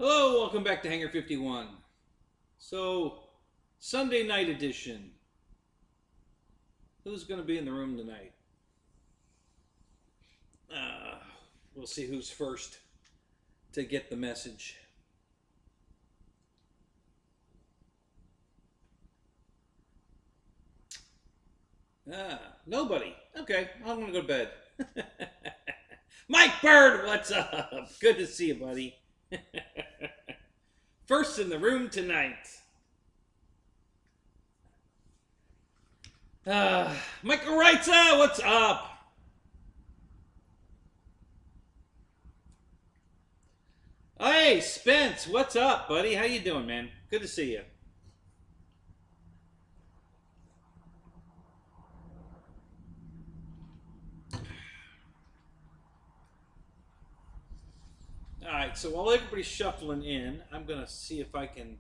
Hello, welcome back to Hangar 51. So, Sunday night edition. Who's going to be in the room tonight? We'll see who's first to get the message. Nobody. Okay, I'm going to go to bed. Mike Bird, what's up? Good to see you, buddy. First in the room tonight. Michael Reitza, what's up? Hey, Spence, what's up, buddy? How you doing, man? Good to see you. Alright, so while everybody's shuffling in, I'm going to see if I can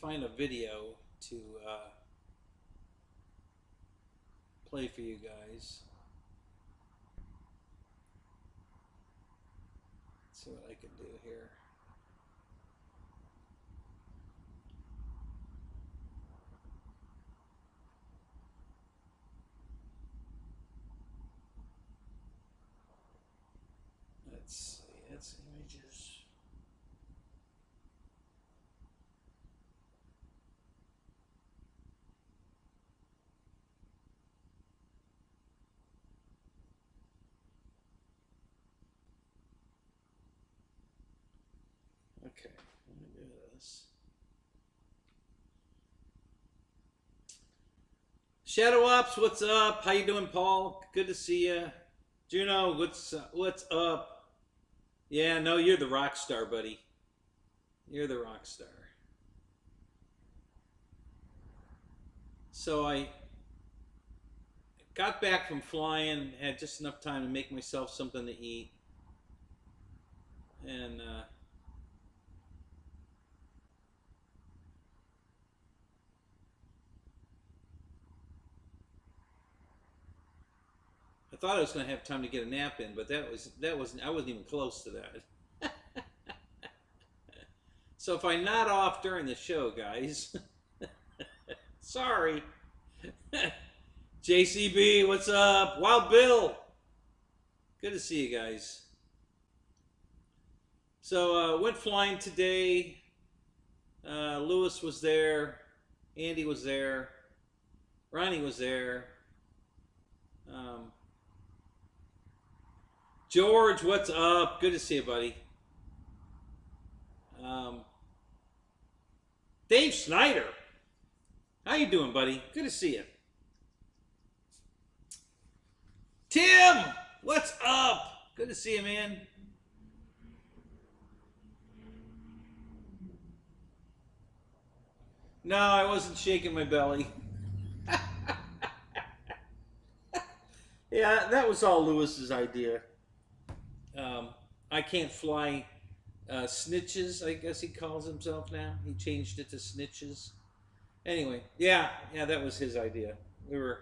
find a video to play for you guys. Let's see what I can do here. Let's see, that's images. Okay, let me do this. Shadow Ops, what's up? How you doing, Paul? Good to see you. Juno, what's up? Yeah, no, you're the rock star, buddy. You're the rock star. So I got back from flying, had just enough time to make myself something to eat. And I thought I was going to have time to get a nap in, but I wasn't even close to that. So if I nod off during the show, guys, sorry. JCB, what's up? Wild Bill, good to see you guys. So went flying today. Lewis was there, Andy was there, Ronnie was there. George, what's up? Good to see you, buddy. Dave Snyder, how you doing, buddy? Good to see you. Tim, what's up? Good to see you, man. No, I wasn't shaking my belly. Yeah, that was all Lewis's idea. I can't fly snitches, I guess he calls himself now. He changed it to snitches. Anyway, yeah, that was his idea. We were,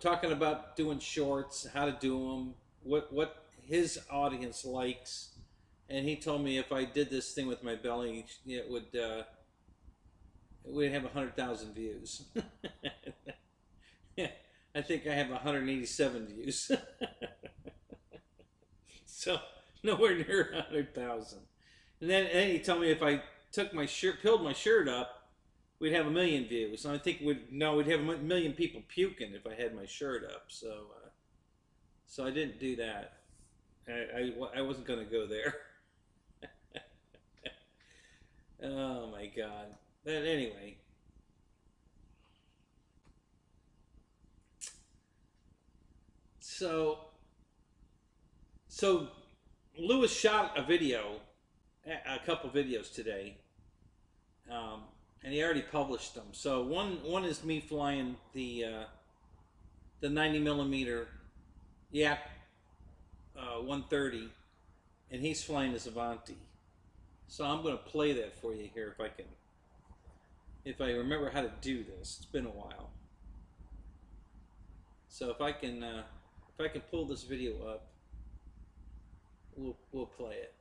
talking about doing shorts, how to do them, what his audience likes, and he told me if I did this thing with my belly, it would have 100,000 views. I think I have 187 views. So nowhere near 100,000. And then he told me if I took my shirt, peeled my shirt up, we'd have 1 million views. And I think we'd have 1 million people puking if I had my shirt up. So, so I didn't do that. I wasn't going to go there. Oh my God. But anyway. So Lewis shot a video, a couple videos today, and he already published them. So one is me flying the 90mm Yak 130, and he's flying his Avanti. So I'm going to play that for you here if I remember how to do this. It's been a while. So if I can pull this video up, we'll play it.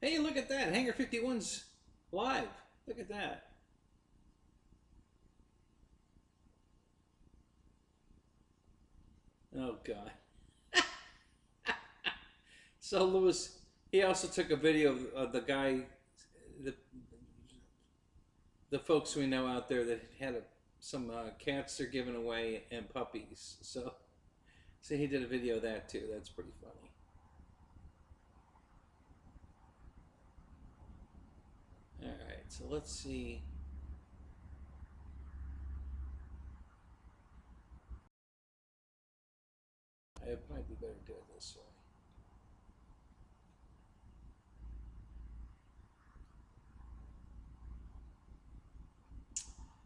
Hey, look at that. Hangar 51's live. Look at that. Oh, God. So, Lewis, he also took a video of the guy, the folks we know out there that had some cats they're giving away and puppies. So he did a video of that, too. That's pretty funny. All right, so let's see. It might be better to do it this way.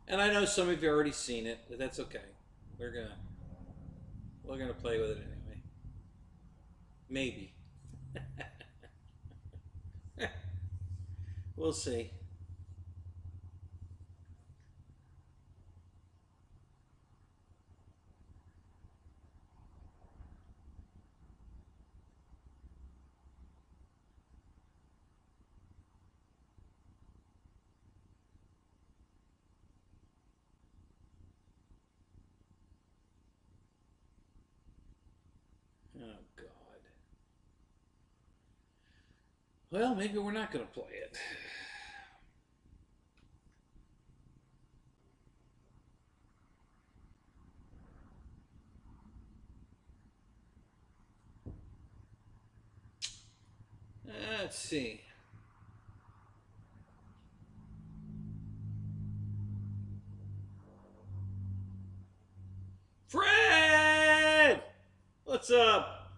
And I know some of you have already seen it, but that's okay. We're gonna play with it anyway. Maybe. We'll see. Oh, God. Well, maybe we're not going to play it. Let's see. Fred! What's up?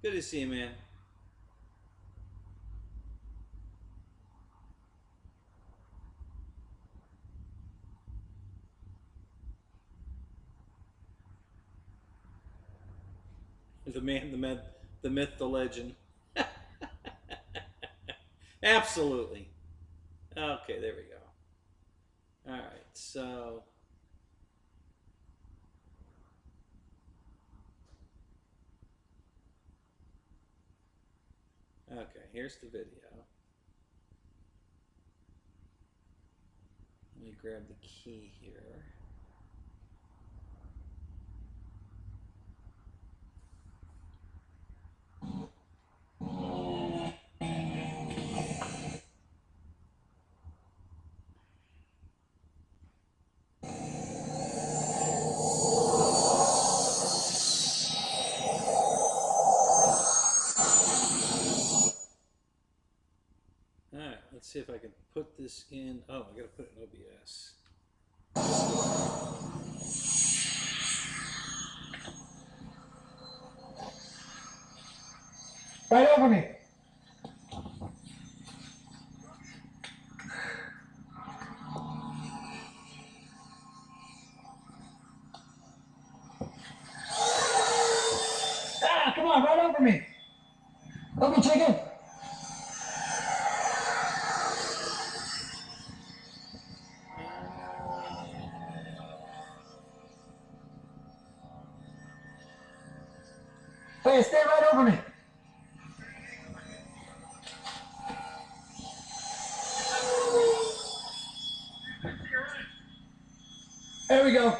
Good to see you, man. The man, the myth, the legend. Absolutely. Okay, there we go. All right, so okay, here's the video. Let me grab the key here. Alright, let's see if I can put this in. Oh, I gotta put it in OBS. Right over me. Ah, come on, right over me. Double chicken. Hey, stay right over me. There we go.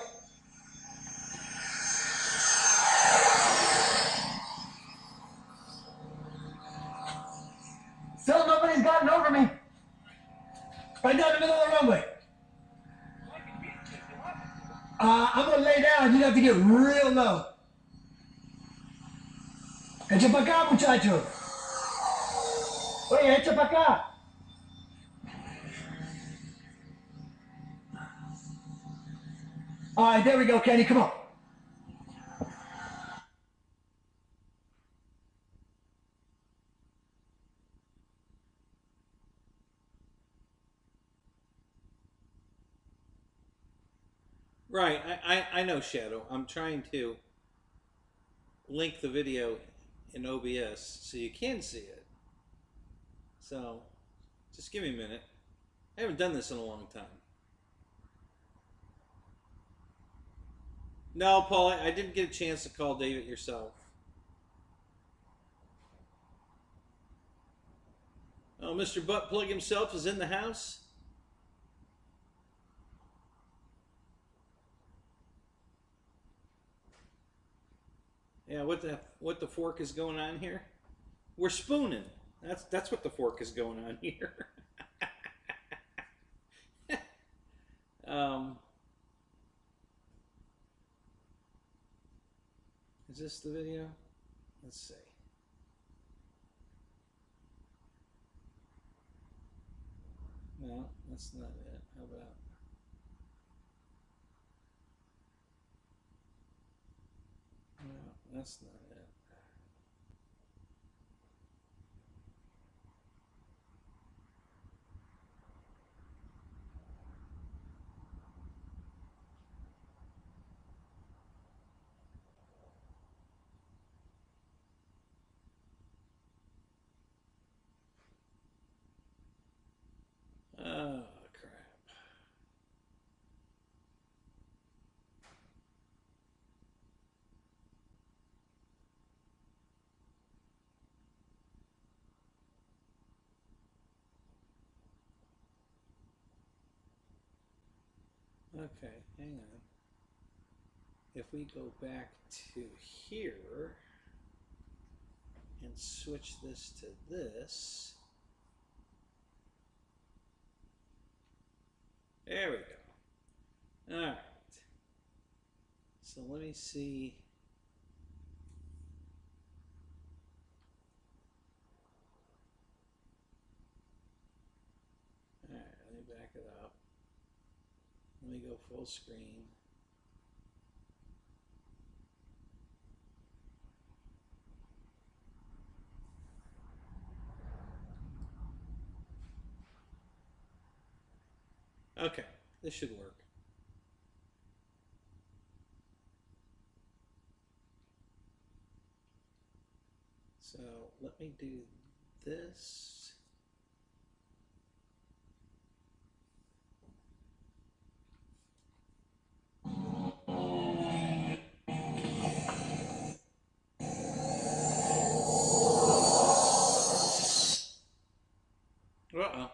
Still nobody's gotten over me. Right down the middle of the runway. I'm gonna lay down. You have to get real low. Echa para acá, muchacho. Oye, echa para acá. All right, there we go, Kenny. Come on. Right, I know, Shadow. I'm trying to link the video in OBS so you can see it. So, just give me a minute. I haven't done this in a long time. No, Paul, I didn't get a chance to call, David, yourself. Oh, Mr. Buttplug himself is in the house. Yeah, what the fork is going on here? We're spooning. That's what the fork is going on here. Is this the video? Let's see. No, that's not it. How about? No, that's not it. Oh, crap. Okay, hang on. If we go back to here and switch this to this, there we go. All right. So let me see. All right, let me back it up. Let me go full screen. Okay, this should work. So let me do this. Uh-oh.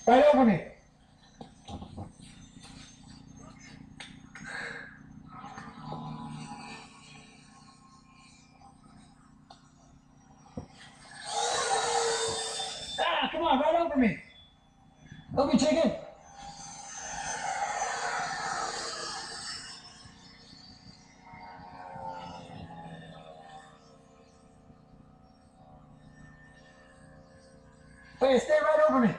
Right over me. Ah, come on, right over me. Help me, chicken. Hey, stay right over me.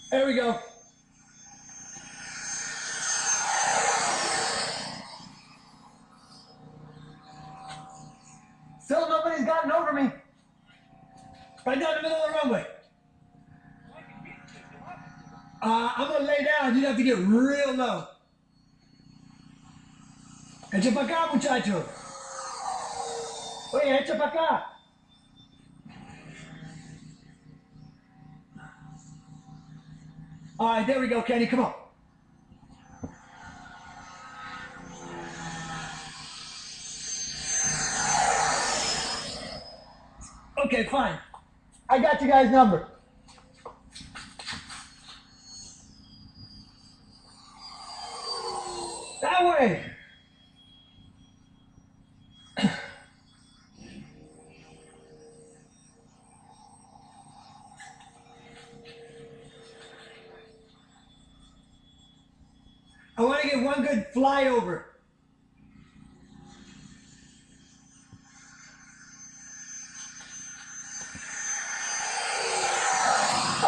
There we go. Still nobody's gotten over me. Right down the middle of the runway. I'm gonna lay down. You have to get real low. Echa para acá, muchacho. Oye, echa para acá. All right, there we go, Kenny. Come on. Okay, fine. I got you guys' number. That way. I want to get one good flyover.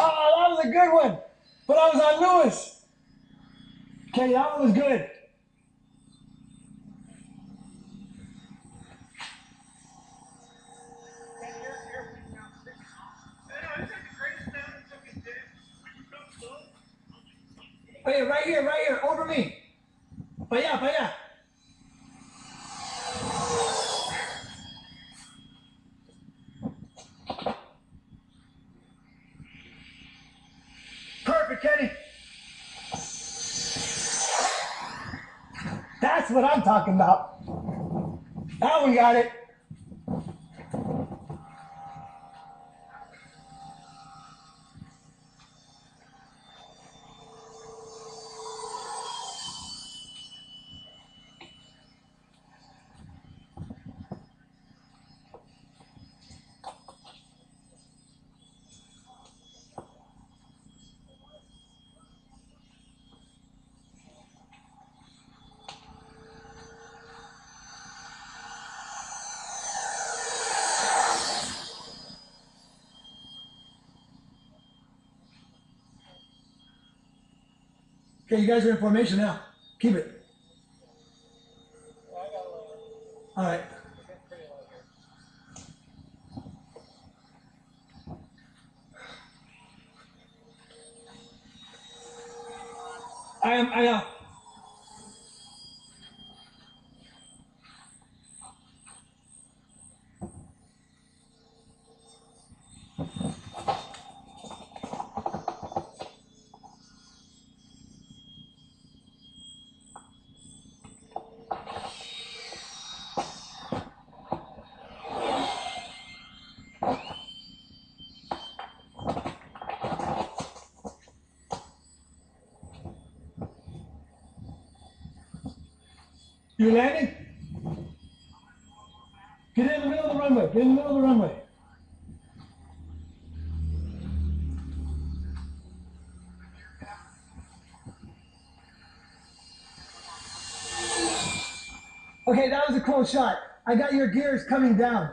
Oh, that was a good one. But I was on Lewis. Okay, that one was good. Oh yeah, right here, over me. Para allá, para allá. Perfect, Kenny. That's what I'm talking about. That one got it. Okay, you guys are in formation now. Keep it. All right. I know. You landing? Get in the middle of the runway. Get in the middle of the runway. Okay, that was a cool shot. I got your gears coming down.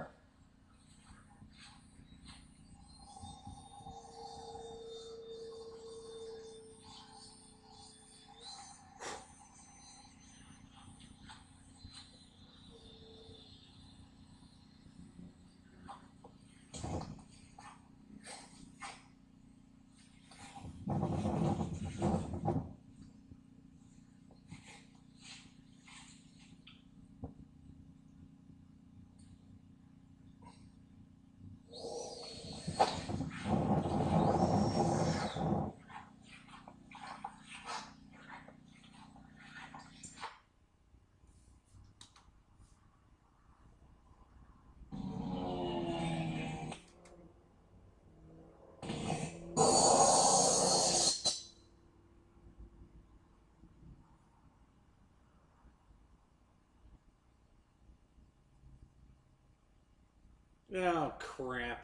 Oh, crap.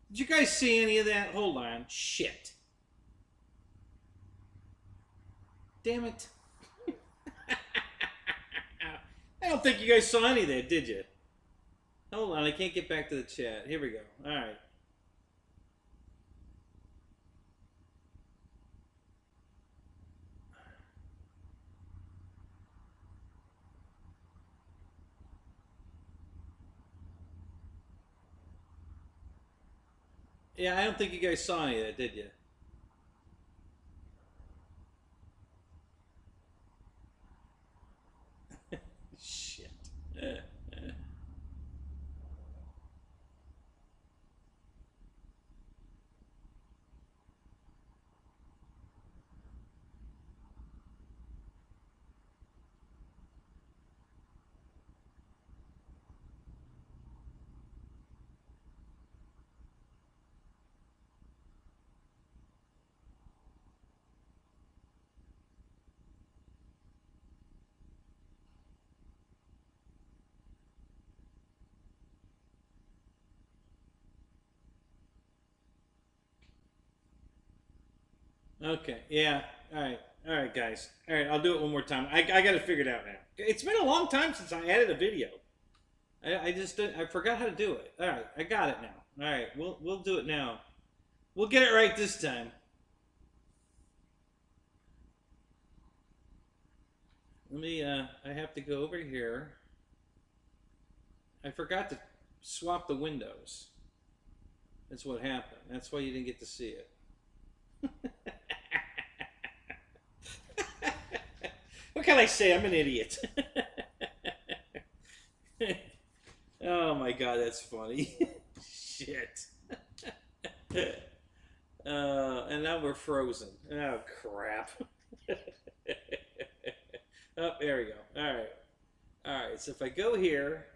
Did you guys see any of that? Hold on. Shit. Damn it. I don't think you guys saw any of that, did you? Hold on, I can't get back to the chat. Here we go. All right. Yeah, I don't think you guys saw any of that, did you? Shit. Okay, yeah. All right, guys. All right, I'll do it one more time. I got it figured out now. It's been a long time since I added a video. I forgot how to do it. All right, I got it now. All right, we'll do it now. We'll get it right this time. Let me. I have to go over here. I forgot to swap the windows. That's what happened. That's why you didn't get to see it. can I say? I'm an idiot. Oh my god, that's funny. Shit. And now we're frozen. Oh crap. Oh, there we go. Alright. Alright, so if I go here.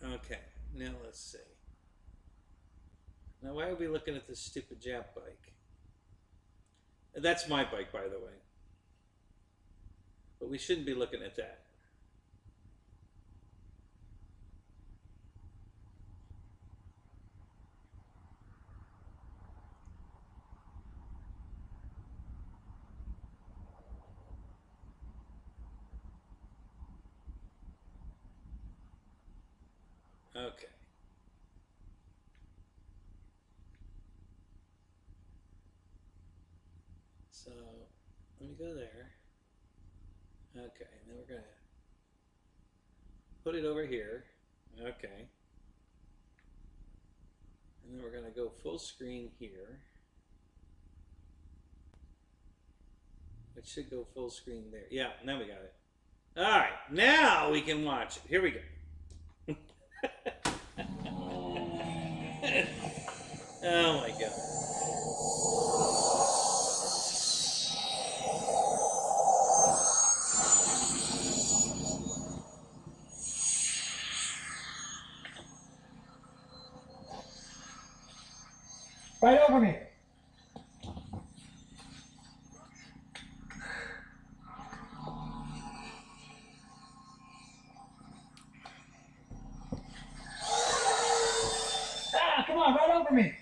Okay, now let's see. Now, why are we looking at this stupid Jap bike? That's my bike, by the way. But we shouldn't be looking at that. Okay. So, let me go there. Okay, and then we're going to put it over here. Okay. And then we're going to go full screen here. It should go full screen there. Yeah, now we got it. All right, now we can watch it. Here we go. Oh my god. Right over me. Ah, come on, right over me.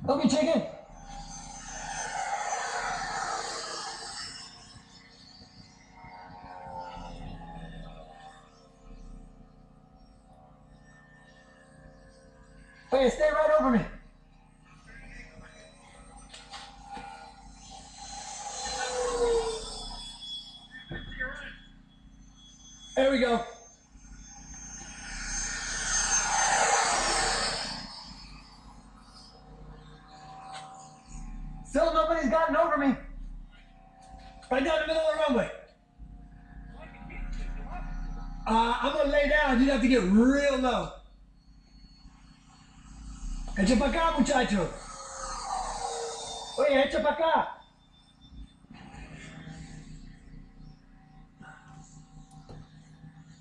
Let me check in. Hey, stay right over me. There we go. Still nobody's gotten over me. Right down the middle of the runway. I'm gonna lay down. You have to get real low. Echa para acá, muchacho. Oye, echa para acá.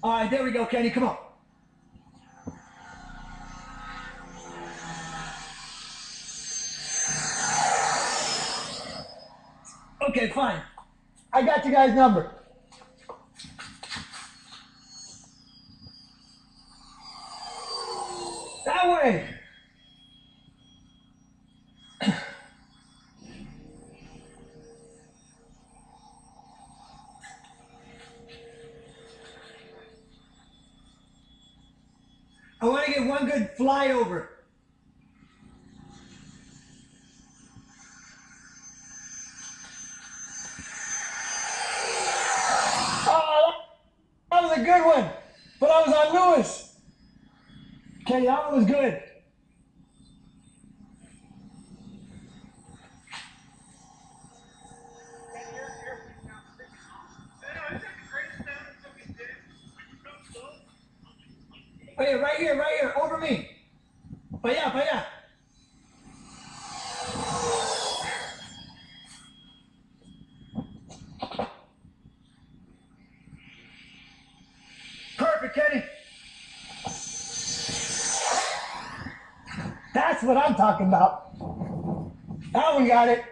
All right, there we go, Kenny. Come on. Okay, fine. I got you guys' number. That way. I want to get one good flyover. Oh, that was a good one. But I was on Lewis. Okay, that one was good. Hey, right here, over me. Pa allá, pa allá. Perfect, Kenny. That's what I'm talking about. That one got it.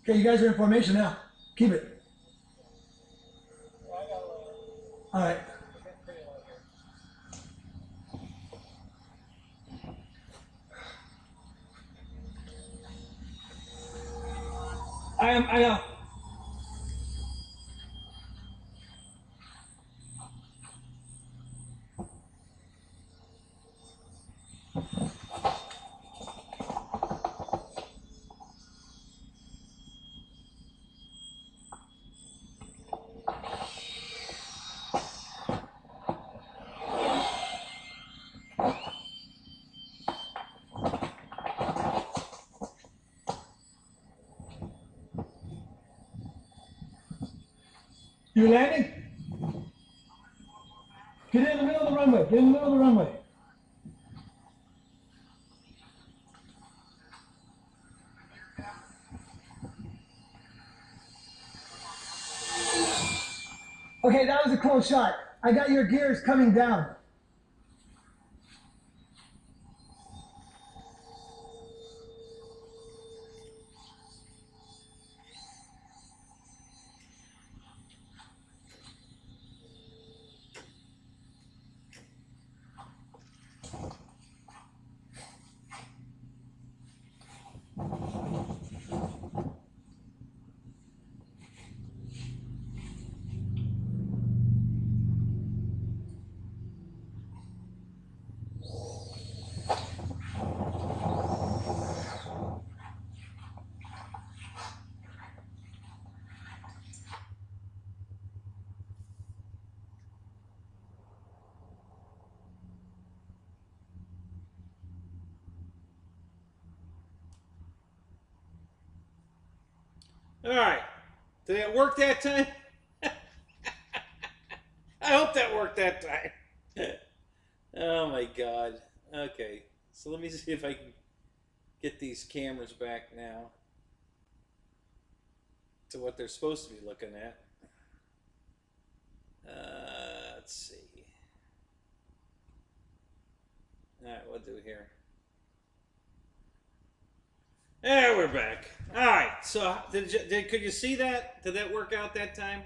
Okay, you guys are in formation now. Keep it. All right. I know. You landing? Get in the middle of the runway. Get in the middle of the runway. Okay, that was a cool shot. I got your gears coming down. All right. Did it work that time? I hope that worked that time. Oh my God. Okay. So let me see if I can get these cameras back now to what they're supposed to be looking at. Let's see. All right, we'll do here. There, we're back. All right. So, could you see that? Did that work out that time?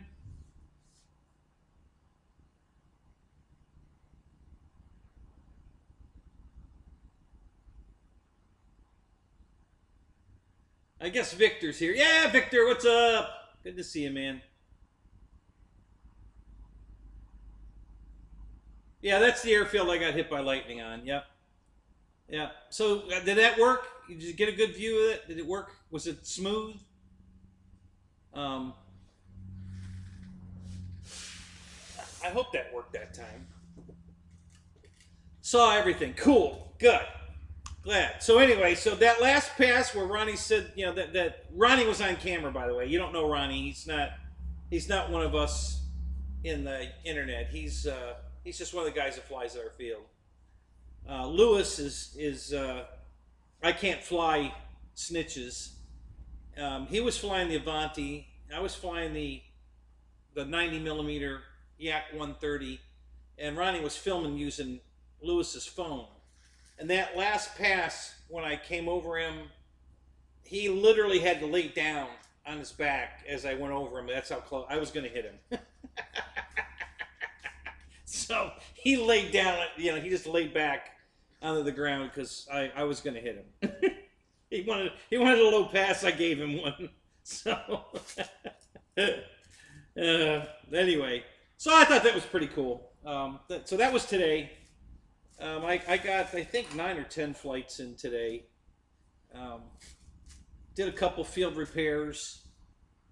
I guess Victor's here. Yeah, Victor, what's up? Good to see you, man. Yeah, that's the airfield I got hit by lightning on. Yep. Yeah. So, did that work? Did you get a good view of it? Did it work? Was it smooth? I hope that worked that time. Saw everything. Cool. Good. Glad. So anyway, so that last pass where Ronnie said, you know, that Ronnie was on camera, by the way. You don't know Ronnie. He's not one of us in the internet. He's just one of the guys that flies our field. Lewis is I can't fly snitches. He was flying the Avanti. I was flying the 90 millimeter Yak 130, and Ronnie was filming using Lewis's phone. And that last pass, when I came over him, he literally had to lay down on his back as I went over him. That's how close I was going to hit him. So he laid down, you know, he just laid back onto the ground because I was going to hit him. He wanted a low pass. I gave him one. So anyway, so I thought that was pretty cool. So that was today. I got, I think, 9 or 10 flights in today. Did a couple field repairs.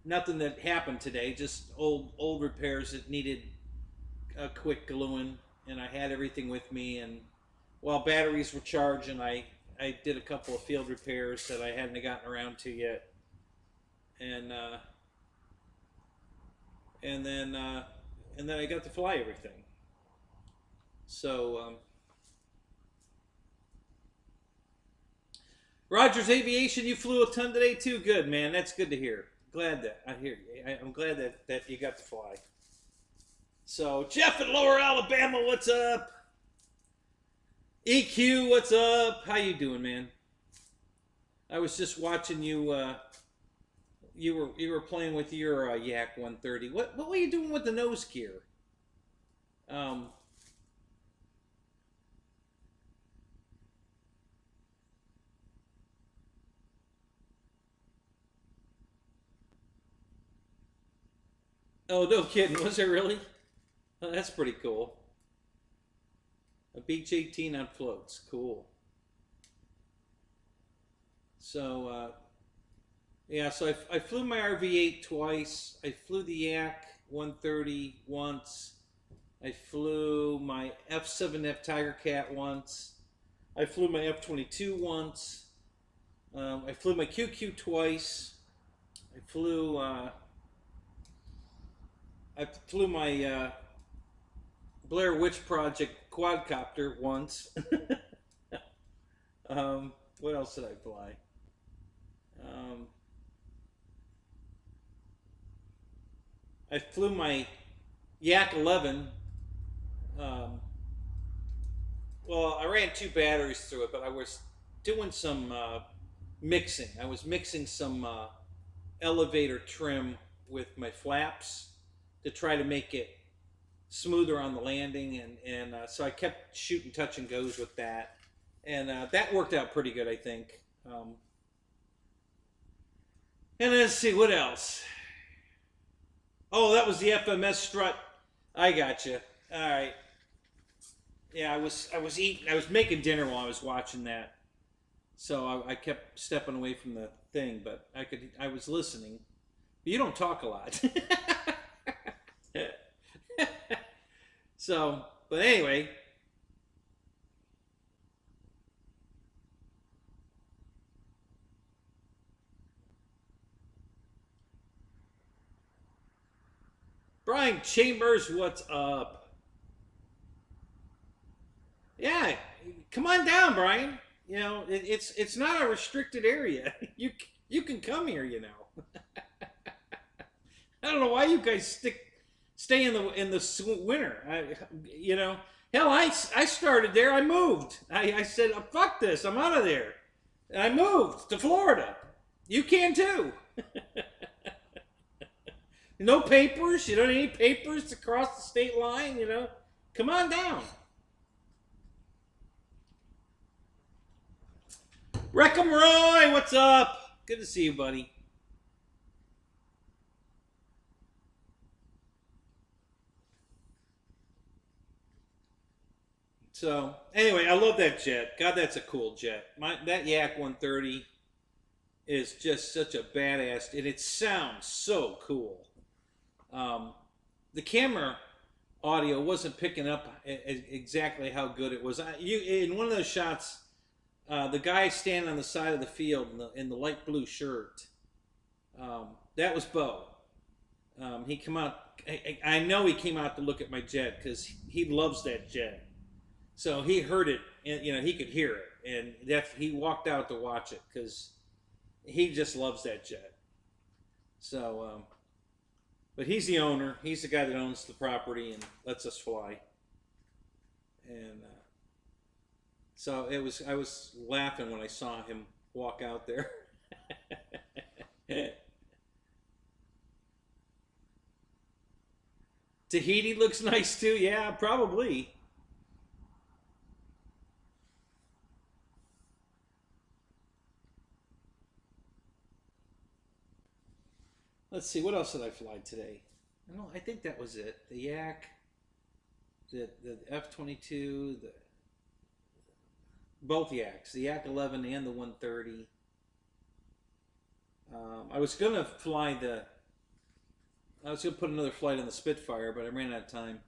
Nothing that happened today, just old repairs that needed a quick gluing, and I had everything with me. And while batteries were charging, I did a couple of field repairs that I hadn't gotten around to yet. And then I got to fly everything. So Rogers Aviation, you flew a ton today too. Good, man. That's good to hear. Glad that I hear you. I'm glad that you got to fly. So Jeff in Lower Alabama, what's up? EQ, what's up? How you doing, man? I was just watching you you were playing with your Yak 130. What were you doing with the nose gear? Um, oh, no kidding. Was it really? Oh, that's pretty cool. A Beach 18 on floats. Cool. So, yeah, so I flew my RV8 twice. I flew the Yak 130 once. I flew my F7F Tiger Cat once. I flew my F22 once. I flew my QQ twice. I flew my Blair Witch Project quadcopter once. What else did I fly? I flew my Yak 11. Well, I ran 2 batteries through it, but I was doing some mixing. I was mixing some elevator trim with my flaps to try to make it smoother on the landing, and so I kept shooting touch and goes with that, and that worked out pretty good, I think. And let's see what else. Oh, that was the FMS strut. I got you. All right. Yeah, I was making dinner while I was watching that, so I kept stepping away from the thing, but I was listening. You don't talk a lot. So, but anyway. Brian Chambers, what's up? Yeah, come on down, Brian. You know, it's not a restricted area. You can come here, you know. I don't know why you guys stay in the winter. You know, hell, I started there. I moved. I said, oh, fuck this. I'm out of there. And I moved to Florida. You can too. No papers. You don't need any papers to cross the state line. You know, come on down. Wreckham Roy, what's up? Good to see you, buddy. So, anyway, I love that jet. God, that's a cool jet. That Yak 130 is just such a badass, and it sounds so cool. The camera audio wasn't picking up exactly how good it was. In one of those shots, the guy standing on the side of the field in the light blue shirt, that was Bo. He came out. I know he came out to look at my jet because he loves that jet. So he heard it, and you know he could hear it, and he walked out to watch it because he just loves that jet. So, but he's the owner. He's the guy that owns the property and lets us fly. And so I was laughing when I saw him walk out there. Tahiti looks nice too. Yeah, probably. Let's see, what else did I fly today? I think that was it. The Yak, the F-22, both Yaks, the Yak 11 and the 130. I was gonna put another flight on the Spitfire, but I ran out of time.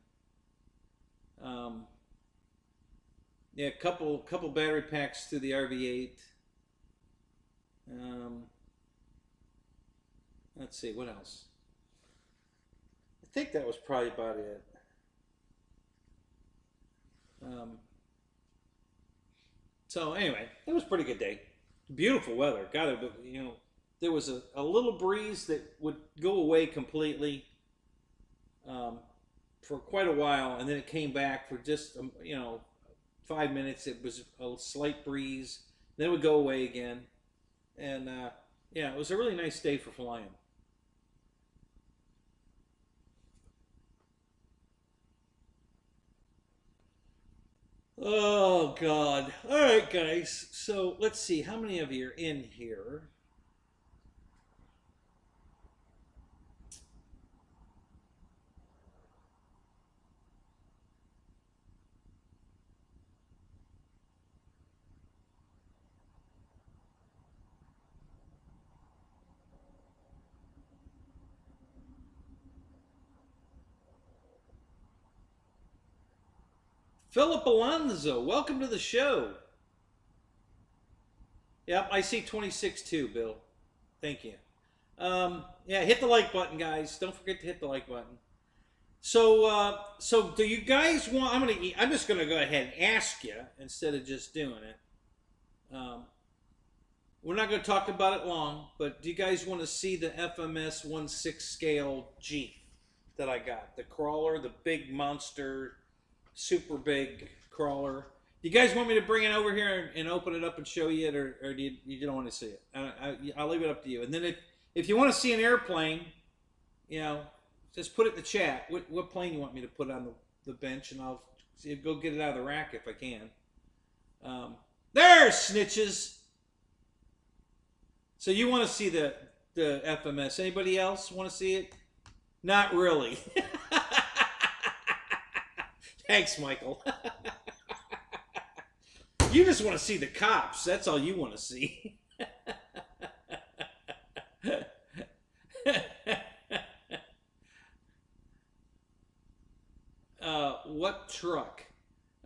Yeah, a couple battery packs through the RV8. Let's see, what else? I think that was probably about it. So anyway, it was a pretty good day. Beautiful weather. God, you know, there was a little breeze that would go away completely for quite a while, and then it came back for just 5 minutes. It was a slight breeze, then it would go away again, and Yeah, it was a really nice day for flying. Oh, God. All right, guys. So let's see. How many of you are in here? Philip Alonzo, welcome to the show. Yep, I see 26 too, Bill. Thank you. Yeah, hit the like button, guys. Don't forget to hit the like button. So, so do you guys want? I'm just gonna go ahead and ask you instead of just doing it. We're not gonna talk about it long, but do you guys want to see the FMS 1/6 scale Jeep that I got? The crawler, the big monster, super big crawler. You guys want me to bring it over here and open it up and show you it, or do you don't want to see it? I'll leave it up to you. And then if you want to see an airplane, you know, just put it in the chat. What plane you want me to put on the bench, and I'll go get it out of the rack if I can. There's snitches. So you want to see the FMS? Anybody else want to see it? Not really. Thanks, Michael. You just want to see the cops. That's all you want to see. What truck?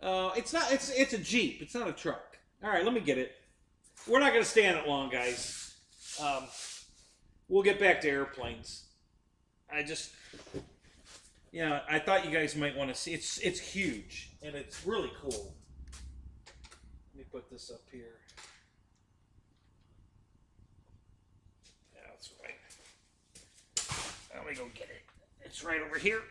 It's not. It's a Jeep. It's not a truck. All right, let me get it. We're not going to stay on it long, guys. We'll get back to airplanes. I just, you know, I thought you guys might want to see. It's huge and it's really cool. Let me put this up here. Yeah, that's right. Let me go get it. It's right over here.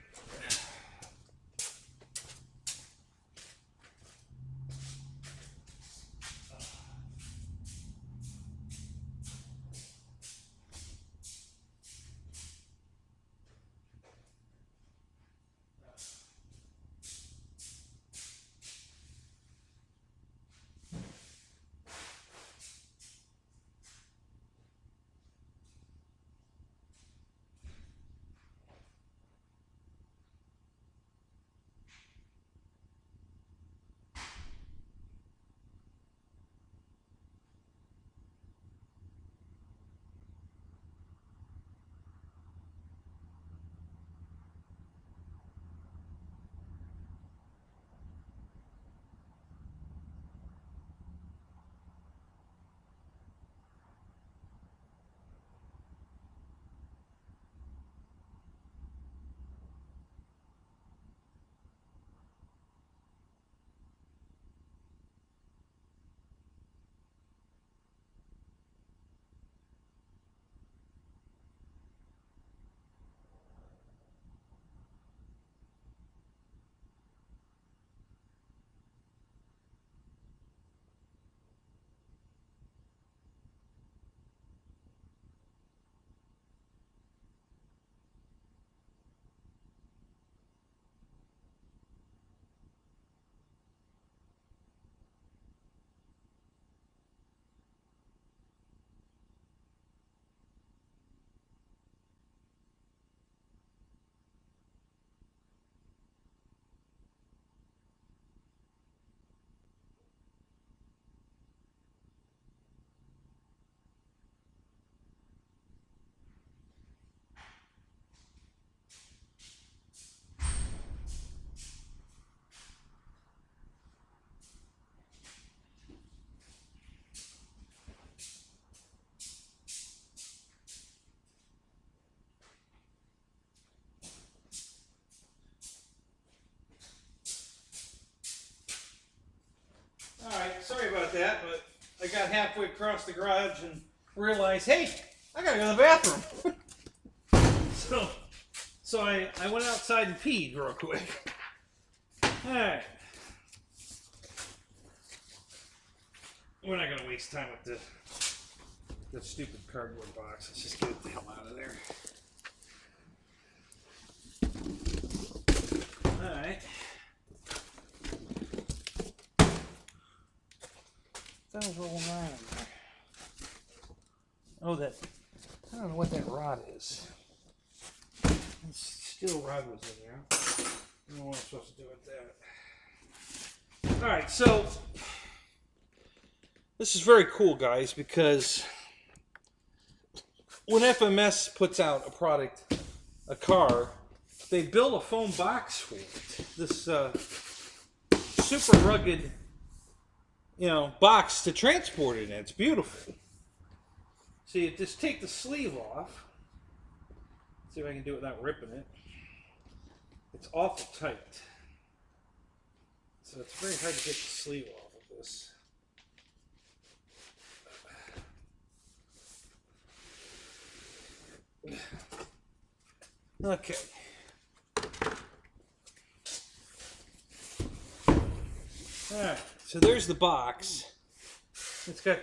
Alright, sorry about that, but I got halfway across the garage and realized, hey, I gotta go to the bathroom. so I went outside and peed real quick. Alright. We're not gonna waste time with this. that stupid cardboard box. Let's just get it the hell out of there. Alright. That was rolling around in there. Oh, that. I don't know what that rod is. Steel rod was in there. I don't know what I'm supposed to do with that. Alright, so. This is very cool, guys, because when FMS puts out a product, a car, they build a foam box for it. This super rugged, box to transport it in. It's beautiful. So you just take the sleeve off. See if I can do it without ripping it. It's awful tight. So it's very hard to get the sleeve off of this. Okay. Alright, so there's the box. It's got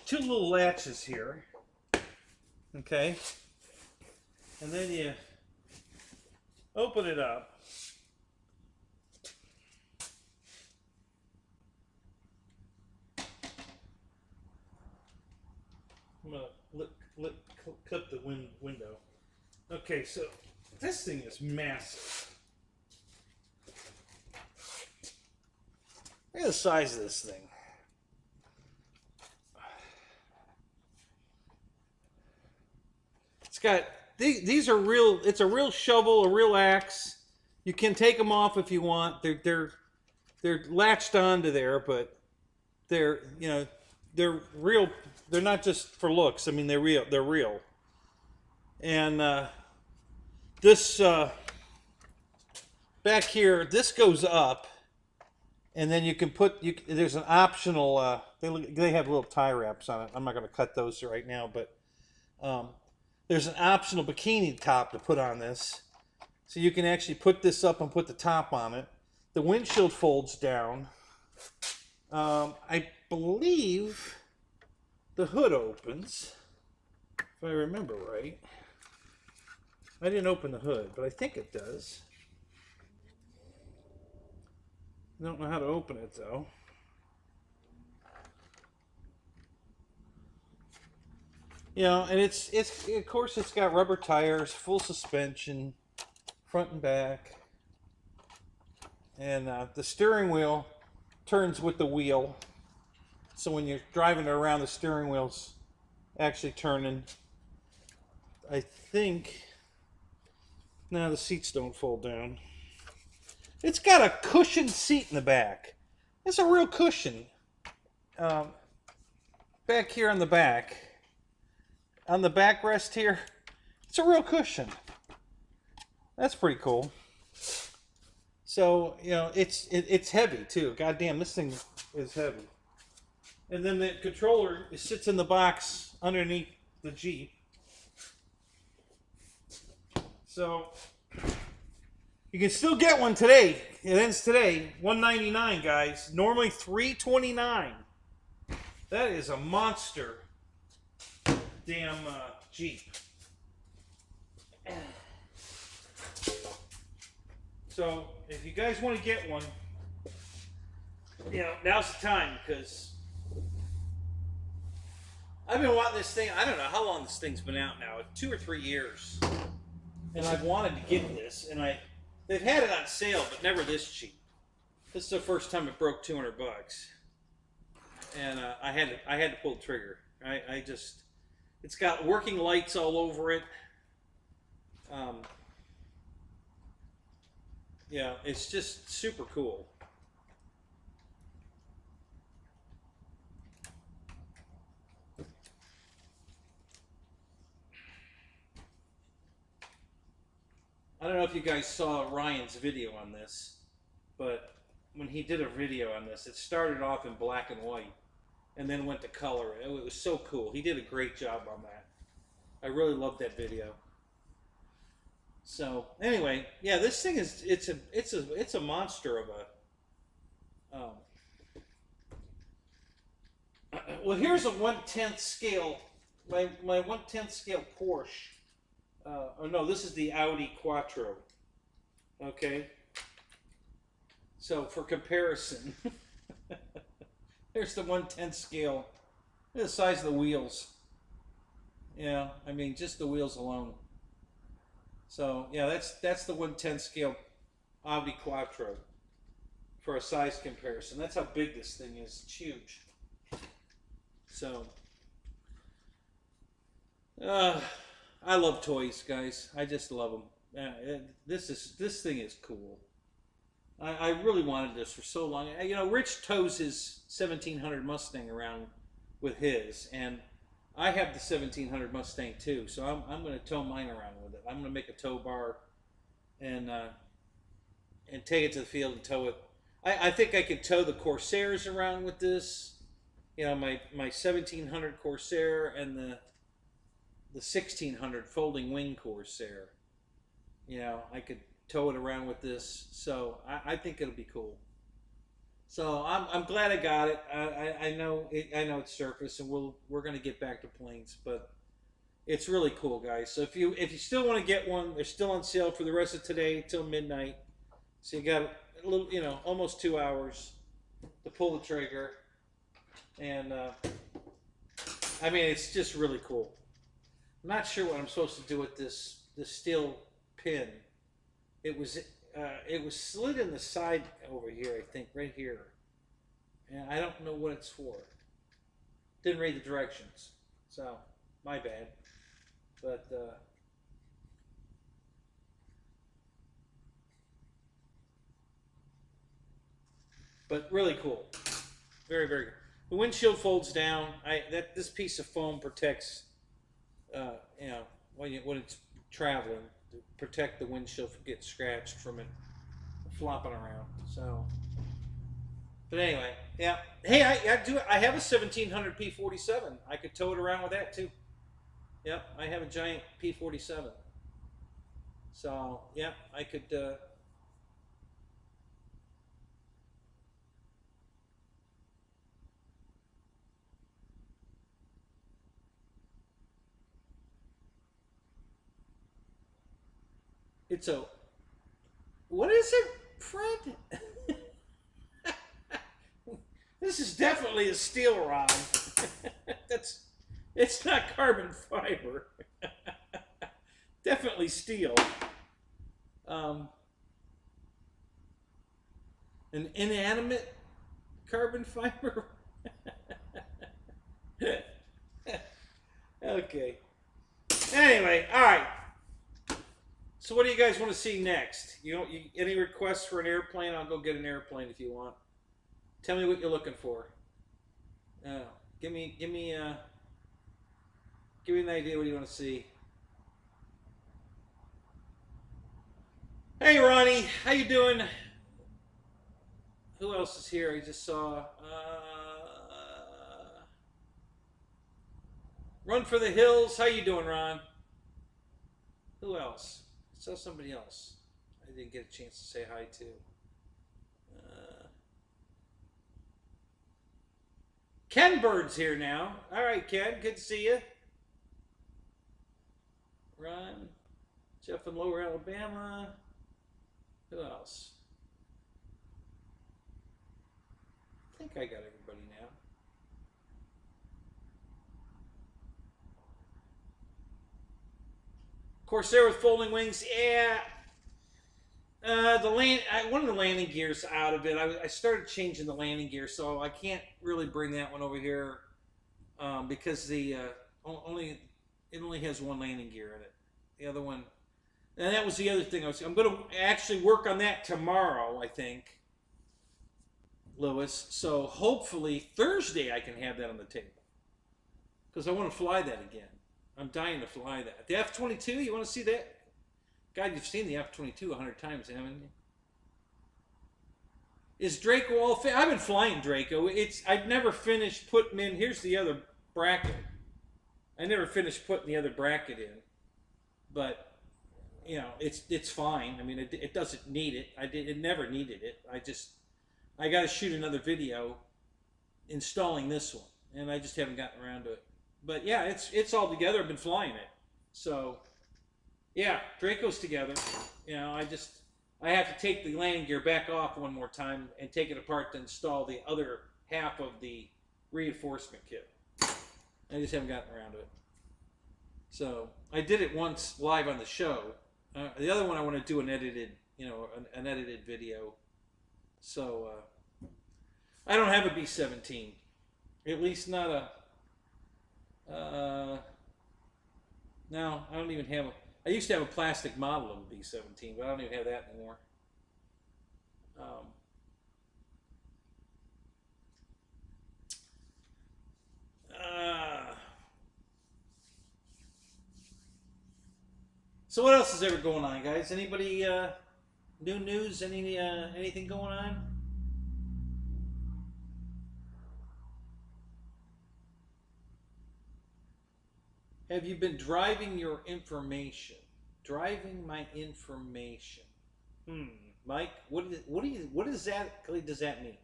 two little latches here. Okay. And then you open it up. I'm going to clip the window. Okay, so this thing is massive. Look at the size of this thing. It's got, these are real, it's a real shovel, a real axe. You can take them off if you want. They're latched onto there, but they're real. They're not just for looks. I mean, they're real. They're real. And this back here, this goes up, and then you can put. There's an optional. They have little tie wraps on it. I'm not going to cut those right now, but there's an optional bikini top to put on this, so you can actually put this up and put the top on it. The windshield folds down. I believe the hood opens, if I remember right. I didn't open the hood, but I think it does. I don't know how to open it though. And it's of course it's got rubber tires, full suspension, front and back, and the steering wheel turns with the wheel. So when you're driving it around, the steering wheel's actually turning. I think. No, the seats don't fold down. It's got a cushioned seat in the back. It's a real cushion. Back here on the back. On the backrest here, it's a real cushion. That's pretty cool. So, it's heavy too. Goddamn, this thing is heavy. And then the controller sits in the box underneath the Jeep. So you can still get one today. It ends today, $199, guys. Normally $329. That is a monster damn Jeep. So if you guys want to get one, now's the time, because I've been wanting this thing. I don't know how long this thing's been out now. 2 or 3 years. And I've wanted to get this, and they've had it on sale, but never this cheap. This is the first time it broke $200, and I had to pull the trigger. It's got working lights all over it. Yeah, it's just super cool. I don't know if you guys saw Ryan's video on this, but when he did a video on this, it started off in black and white and then went to color. It was so cool. He did a great job on that. I really loved that video. So anyway, yeah, this thing is it's a monster of a well, here's a 1/10 scale my 1/10 scale Porsche. Oh no, this is the Audi Quattro. Okay. So for comparison, there's the 1/10 scale. Look at the size of the wheels. Yeah, I mean just the wheels alone. So yeah, that's the 1/10 scale Audi Quattro for a size comparison. That's how big this thing is. It's huge. So I love toys, guys. I just love them. This thing is cool. I really wanted this for so long. You know, Rich tows his 1700 Mustang around with his, and I have the 1700 Mustang too. So I'm going to tow mine around with it. I'm going to make a tow bar and take it to the field and tow it. I think I could tow the Corsairs around with this. You know, my 1700 Corsair and the 1600 folding wing Corsair. You know, I could tow it around with this, so I think it'll be cool. So I'm glad I got it. I know it's surface, and we're gonna get back to planes, but it's really cool, guys. So if you still want to get one, they're still on sale for the rest of today till midnight. So you got a little, you know, almost 2 hours to pull the trigger, and I mean it's just really cool. I'm not sure what I'm supposed to do with this steel pin. It was slid in the side over here, I think, right here, and I don't know what it's for. Didn't read the directions, so my bad. But really cool, very very good. The windshield folds down. This piece of foam protects, you know, when it's traveling, to protect the windshield from getting scratched from it flopping around. So, but anyway, yeah. Hey, I have a 1700 P47. I could tow it around with that too. Yep, I have a giant P47. So, yeah, I could. It's a. What is it, Fred? This is definitely a steel rod. It's not carbon fiber. Definitely steel. An inanimate carbon fiber. Okay. Anyway, all right. So what do you guys want to see next? Any requests for an airplane? I'll go get an airplane if you want. Tell me what you're looking for. Give me an idea what you want to see. Hey Ronnie, how you doing? Who else is here? I just saw Run for the Hills. How you doing, Ron? Who else? I saw somebody else I didn't get a chance to say hi to. Ken Bird's here now. All right, Ken, good to see you. Ron, Jeff in Lower Alabama. Who else? I think I got everybody now. Corsair with folding wings, yeah. One of the landing gears out of it. I started changing the landing gear, so I can't really bring that one over here because it only has one landing gear in it. The other one, and that was the other thing. I'm going to actually work on that tomorrow, I think, Lewis. So hopefully Thursday I can have that on the table because I want to fly that again. I'm dying to fly that. The F-22, you want to see that? God, you've seen the F-22 100 times, haven't you? Is Draco all fit? I've been flying Draco. I've never finished putting in. Here's the other bracket. I never finished putting the other bracket in, but you know it's fine. I mean, it doesn't need it. It never needed it. I got to shoot another video installing this one, and I just haven't gotten around to it. but yeah, it's all together. I've been flying it, so yeah, Draco's together. You know, I have to take the landing gear back off one more time and take it apart to install the other half of the reinforcement kit. I just haven't gotten around to it. So I did it once live on the show. The other one I want to do an edited, an edited video. So I don't have a B-17, at least not a. No, I don't even have a. I used to have a plastic model of a B-17, but I don't even have that anymore. So what else is ever going on, guys? Anybody new news? Anything going on? Have you been driving your information? Driving my information. Mike, what exactly does that mean?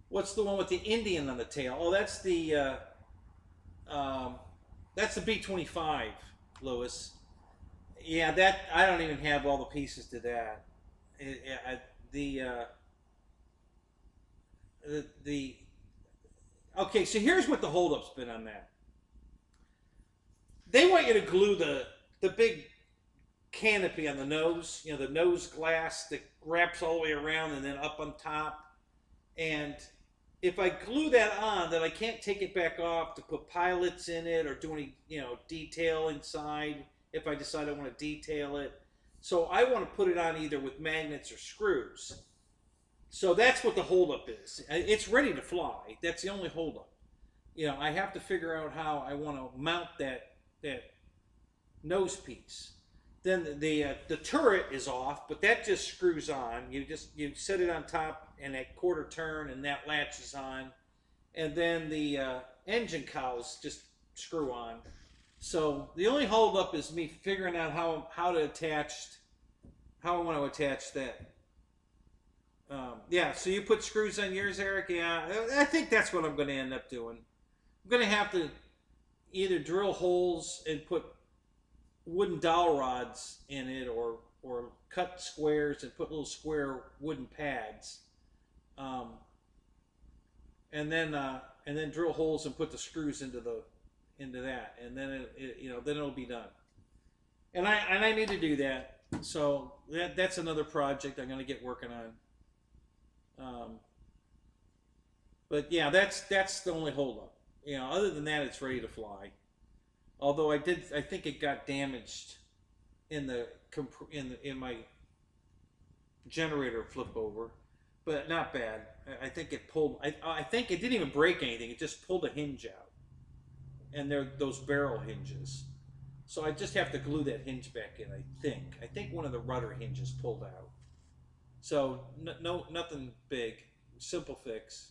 What's the one with the Indian on the tail? Oh, that's the B-25, Lewis. Yeah, that I don't even have all the pieces to that. Okay, so here's what the holdup's been on that. They want you to glue the big canopy on the nose, the nose glass that wraps all the way around and then up on top. And if I glue that on, then I can't take it back off to put pilots in it or do any, detail inside if I decide I want to detail it. So I want to put it on either with magnets or screws. So that's what the holdup is. It's ready to fly. That's the only holdup. I have to figure out how I want to mount that nose piece. Then the turret is off, but that just screws on. You set it on top and that quarter turn, and that latches on. And then the engine cowls just screw on. So the only holdup is me figuring out how I want to attach that. Yeah, so you put screws on yours, Eric? Yeah, I think that's what I'm going to end up doing. I'm going to have to either drill holes and put wooden dowel rods in it, or cut squares and put little square wooden pads, and then drill holes and put the screws into that, and then then it'll be done. And I need to do that. So that's another project I'm going to get working on. But yeah, that's the only holdup. Other than that, it's ready to fly. Although I think it got damaged in my generator flip over, but not bad. I think it pulled. I think it didn't even break anything. It just pulled a hinge out, and they're those barrel hinges. So I just have to glue that hinge back in. I think one of the rudder hinges pulled out. So no, nothing big. Simple fix.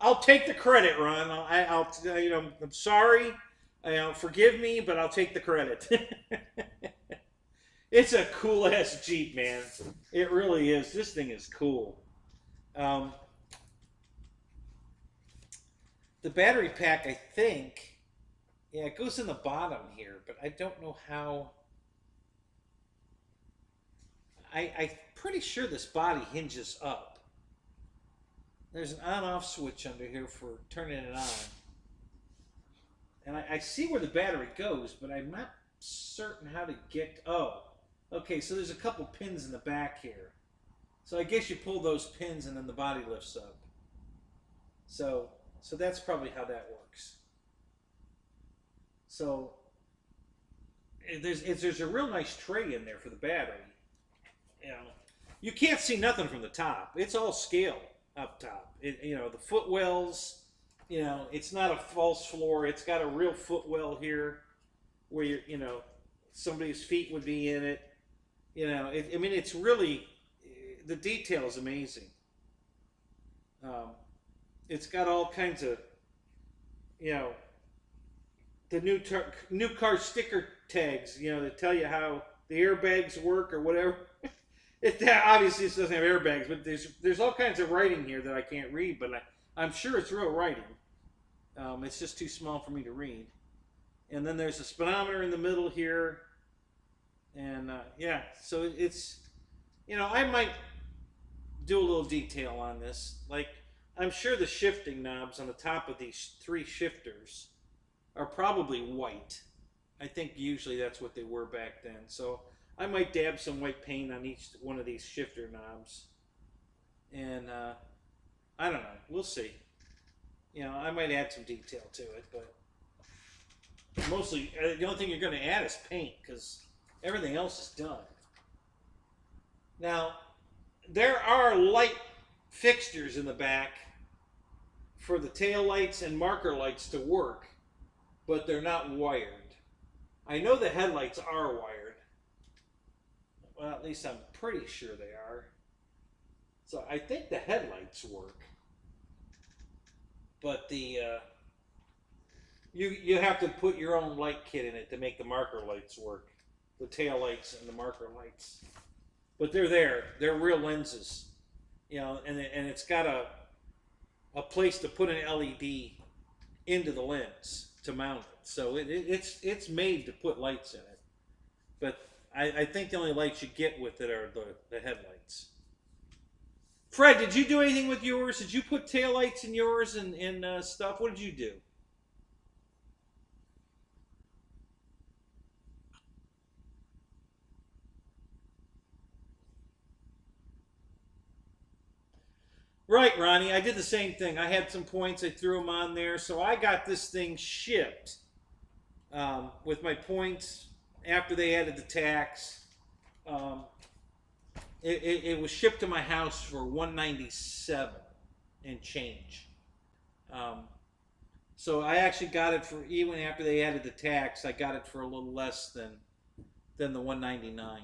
I'll take the credit, Ron. I'm sorry. Forgive me, but I'll take the credit. It's a cool ass Jeep, man. It really is. This thing is cool. The battery pack, I think, it goes in the bottom here, but I don't know how. I'm pretty sure this body hinges up. There's an on-off switch under here for turning it on. And I see where the battery goes, but I'm not certain how to get... Oh, okay, so there's a couple pins in the back here. So I guess you pull those pins and then the body lifts up. So that's probably how that works. So there's a real nice tray in there for the battery. You can't see nothing from the top. It's all scale up top. The footwells You know, it's not a false floor. It's got a real footwell here, where you know, somebody's feet would be in it. You know, I mean, it's really, the detail is amazing. Um, it's got all kinds of, you know, the new car sticker tags, you know, that tell you how the airbags work or whatever. Obviously it doesn't have airbags, but there's all kinds of writing here that I can't read, but I'm sure it's real writing. It's just too small for me to read. And then there's a speedometer in the middle here, and yeah, so it's, you know, I might do a little detail on this. Like, I'm sure the shifting knobs on the top of these 3 shifters are probably white. I think usually that's what they were back then. So I might dab some white paint on each one of these shifter knobs. And I don't know. We'll see. You know, I might add some detail to it, but mostly the only thing you're going to add is paint, because everything else is done. Now, there are light fixtures in the back for the tail lights and marker lights to work, but they're not wired. I know the headlights are wired. Well, at least I'm pretty sure they are. So I think the headlights work. But the you have to put your own light kit in it to make the marker lights work. The tail lights and the marker lights. But they're there. They're real lenses. You know, and it's got a place to put an LED into the lens to mount it. So it's made to put lights in it. But I think the only lights you get with it are the headlights. Fred, did you do anything with yours? Did you put taillights in yours and stuff? What did you do? Right, Ronnie. I did the same thing. I had some points. I threw them on there. So I got this thing shipped with my points after they added the tax. It was shipped to my house for $197 and change. So I actually got it for, even after they added the tax, I got it for a little less than the $199.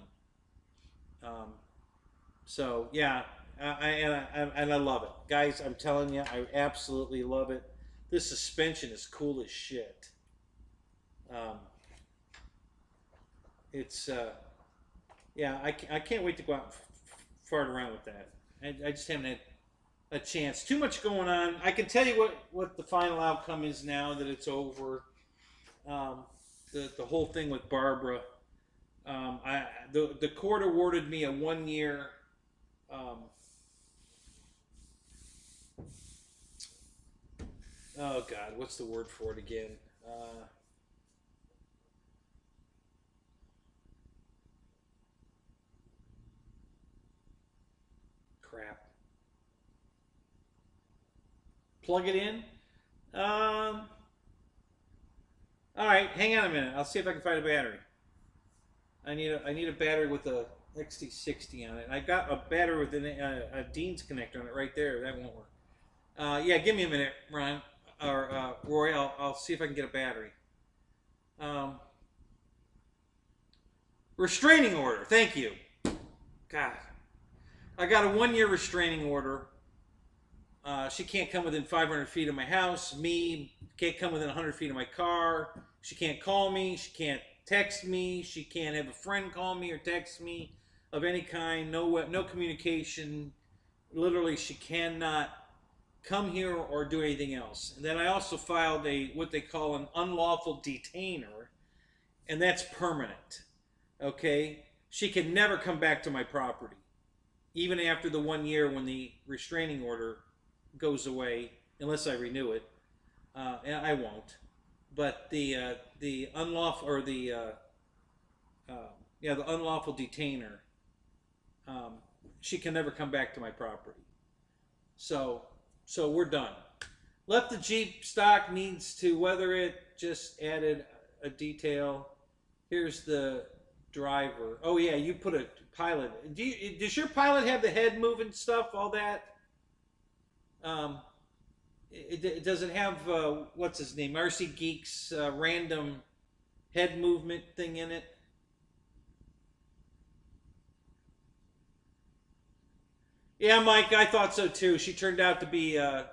So yeah, and I love it, guys. I'm telling you, I absolutely love it. This suspension is cool as shit. It's yeah, I can't wait to go out and fart around with that. I just haven't had a chance. Too much going on. I can tell you what the final outcome is now that it's over. The whole thing with Barbara. The court awarded me a 1-year. Oh God, what's the word for it again? Crap. Plug it in. All right, hang on a minute. I'll see if I can find a battery. I need a battery with a XT60 on it. I got a battery with a Dean's connector on it right there. That won't work. Yeah, give me a minute, Ron or Roy. I'll see if I can get a battery. Restraining order. Thank you. God, I got a 1-year restraining order. She can't come within 500 feet of my house. Me can't come within 100 feet of my car. She can't call me. She can't text me. She can't have a friend call me or text me of any kind. No communication. Literally, she cannot come here or do anything else. And then I also filed what they call an unlawful detainer, and that's permanent. Okay? She can never come back to my property, even after the 1 year when the restraining order goes away, unless I renew it. And I won't. But the unlawful, or the unlawful detainer, she can never come back to my property. So we're done. Left the Jeep stock, needs to weather it. Just added a detail. Here's the driver. Oh yeah, you put a pilot. Does your pilot have the head moving stuff? All that. it doesn't have what's his name, RC Geek's random head movement thing in it. Yeah, Mike, I thought so too. She turned out to be uh,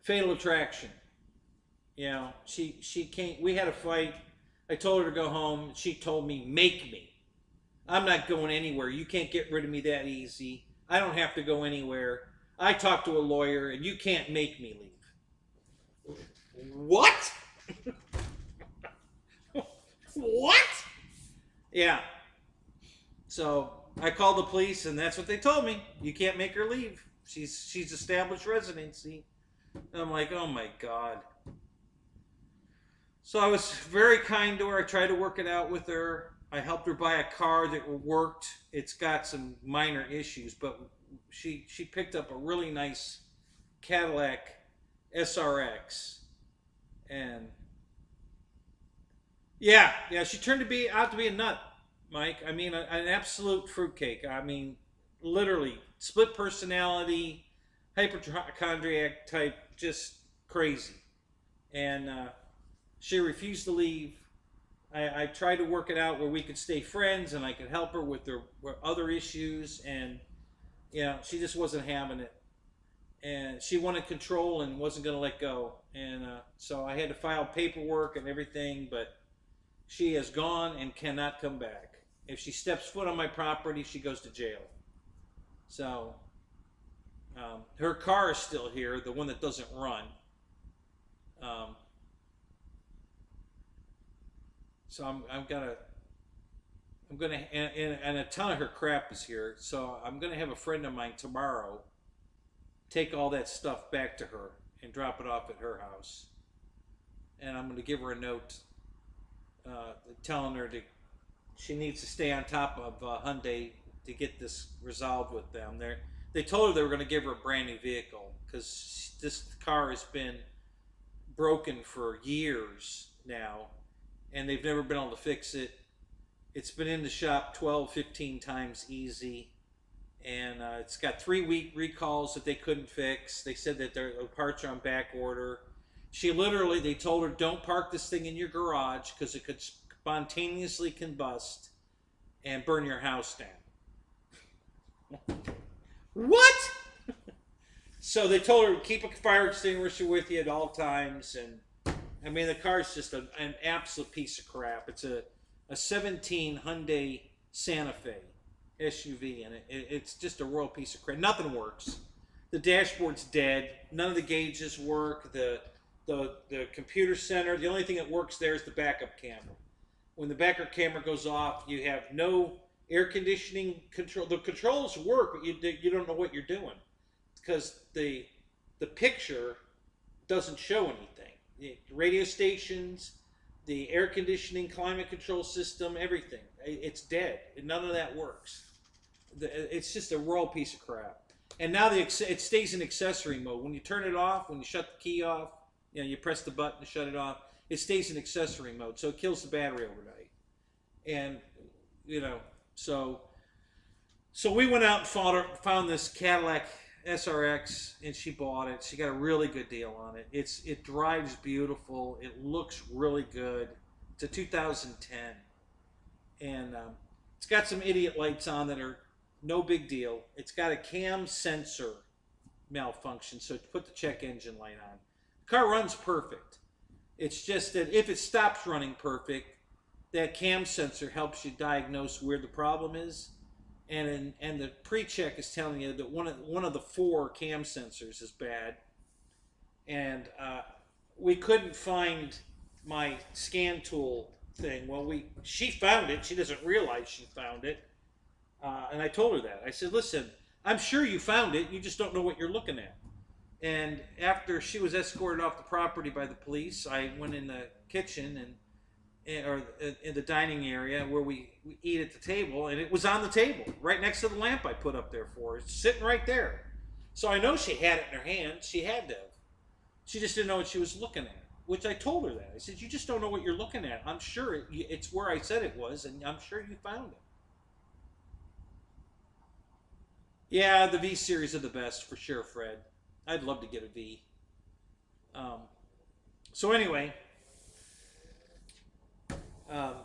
fatal attraction. You know, she can't. We had a fight. I told her to go home. She told me, "Make me. I'm not going anywhere. You can't get rid of me that easy. I don't have to go anywhere. I talked to a lawyer, and you can't make me leave." What? What? Yeah. So I called the police, and that's what they told me. You can't make her leave. She's established residency. And I'm like, oh my God. So I was very kind to her. I tried to work it out with her. I helped her buy a car that worked. It's got some minor issues, but she picked up a really nice Cadillac SRX, and yeah, she turned out to be a nut, Mike. I mean, an absolute fruitcake. I mean, literally split personality, hypochondriac type, just crazy, and she refused to leave. I tried to work it out where we could stay friends and I could help her with her other issues, and she just wasn't having it, and she wanted control and wasn't going to let go, and so I had to file paperwork and everything, but she has gone and cannot come back. If she steps foot on my property, she goes to jail. So her car is still here, the one that doesn't run. So I'm gonna, and a ton of her crap is here. So I'm gonna have a friend of mine tomorrow take all that stuff back to her and drop it off at her house. And I'm gonna give her a note, telling her she needs to stay on top of Hyundai to get this resolved with them. They told her they were gonna give her a brand new vehicle because this car has been broken for years now, and they've never been able to fix it. It's been in the shop 12, 15 times easy, and it's got 3-week recalls that they couldn't fix. They said that their parts are on back order. They told her, don't park this thing in your garage because it could spontaneously combust and burn your house down. What? So they told her to keep a fire extinguisher with you at all times, and I mean, the car's just an absolute piece of crap. It's a 17 Hyundai Santa Fe SUV, and it's just a royal piece of crap. Nothing works. The dashboard's dead. None of the gauges work. The computer center, the only thing that works there is the backup camera. When the backup camera goes off, you have no air conditioning control. The controls work, but you don't know what you're doing because the picture doesn't show anything. The radio stations, the air conditioning, climate control system, everything. It's dead. None of that works. It's just a raw piece of crap. And now it stays in accessory mode. When you turn it off, when you shut the key off, you press the button to shut it off, it stays in accessory mode. So it kills the battery overnight. And, so we went out and found this Cadillac SRX, and she bought it. She got a really good deal on it. It drives beautiful. It looks really good. It's a 2010, and it's got some idiot lights on that are no big deal. It's got a cam sensor malfunction, so put the check engine light on. The car runs perfect. It's just that if it stops running perfect, that cam sensor helps you diagnose where the problem is. And the pre-check is telling you that one of the 4 cam sensors is bad, and we couldn't find my scan tool thing. Well, she found it. She doesn't realize she found it, and I told her that. I said, "Listen, I'm sure you found it. You just don't know what you're looking at." And after she was escorted off the property by the police, I went in the kitchen or in the dining area where we eat at the table, and it was on the table right next to the lamp I put up there for her. It's sitting right there. So I know she had it in her hand. She had to have. She just didn't know what she was looking at, which I told her that. I said, you just don't know what you're looking at. I'm sure it's where I said it was, and I'm sure you found it. Yeah, the V series are the best for sure, Fred. I'd love to get a V. Um, so anyway, um,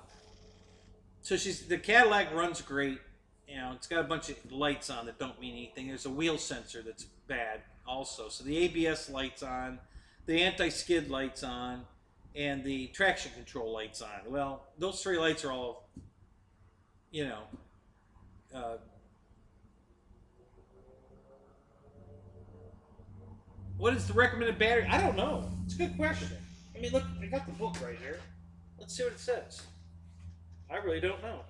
so the Cadillac runs great. You know, it's got a bunch of lights on that don't mean anything. There's a wheel sensor that's bad also. So the ABS lights on, the anti-skid lights on, and the traction control lights on. Well, those three lights are all, you know, uh, what is the recommended battery? I don't know. It's a good question. I mean, look, I got the book right here. Let's see what it says. I really don't know.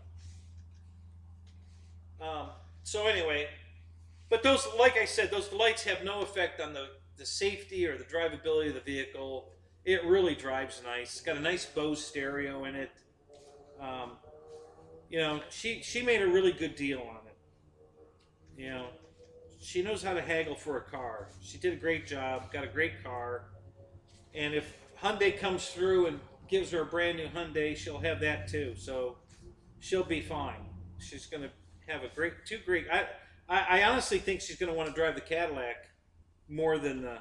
So anyway, but those, like I said, those lights have no effect on the safety or the drivability of the vehicle. It really drives nice. It's got a nice Bose stereo in it. Um, you know, she made a really good deal on it. You know, she knows how to haggle for a car. She did a great job. Got a great car. And if Hyundai comes through and gives her a brand new Hyundai, she'll have that too. So she'll be fine. She's going to have a two great. I honestly think she's going to want to drive the Cadillac more than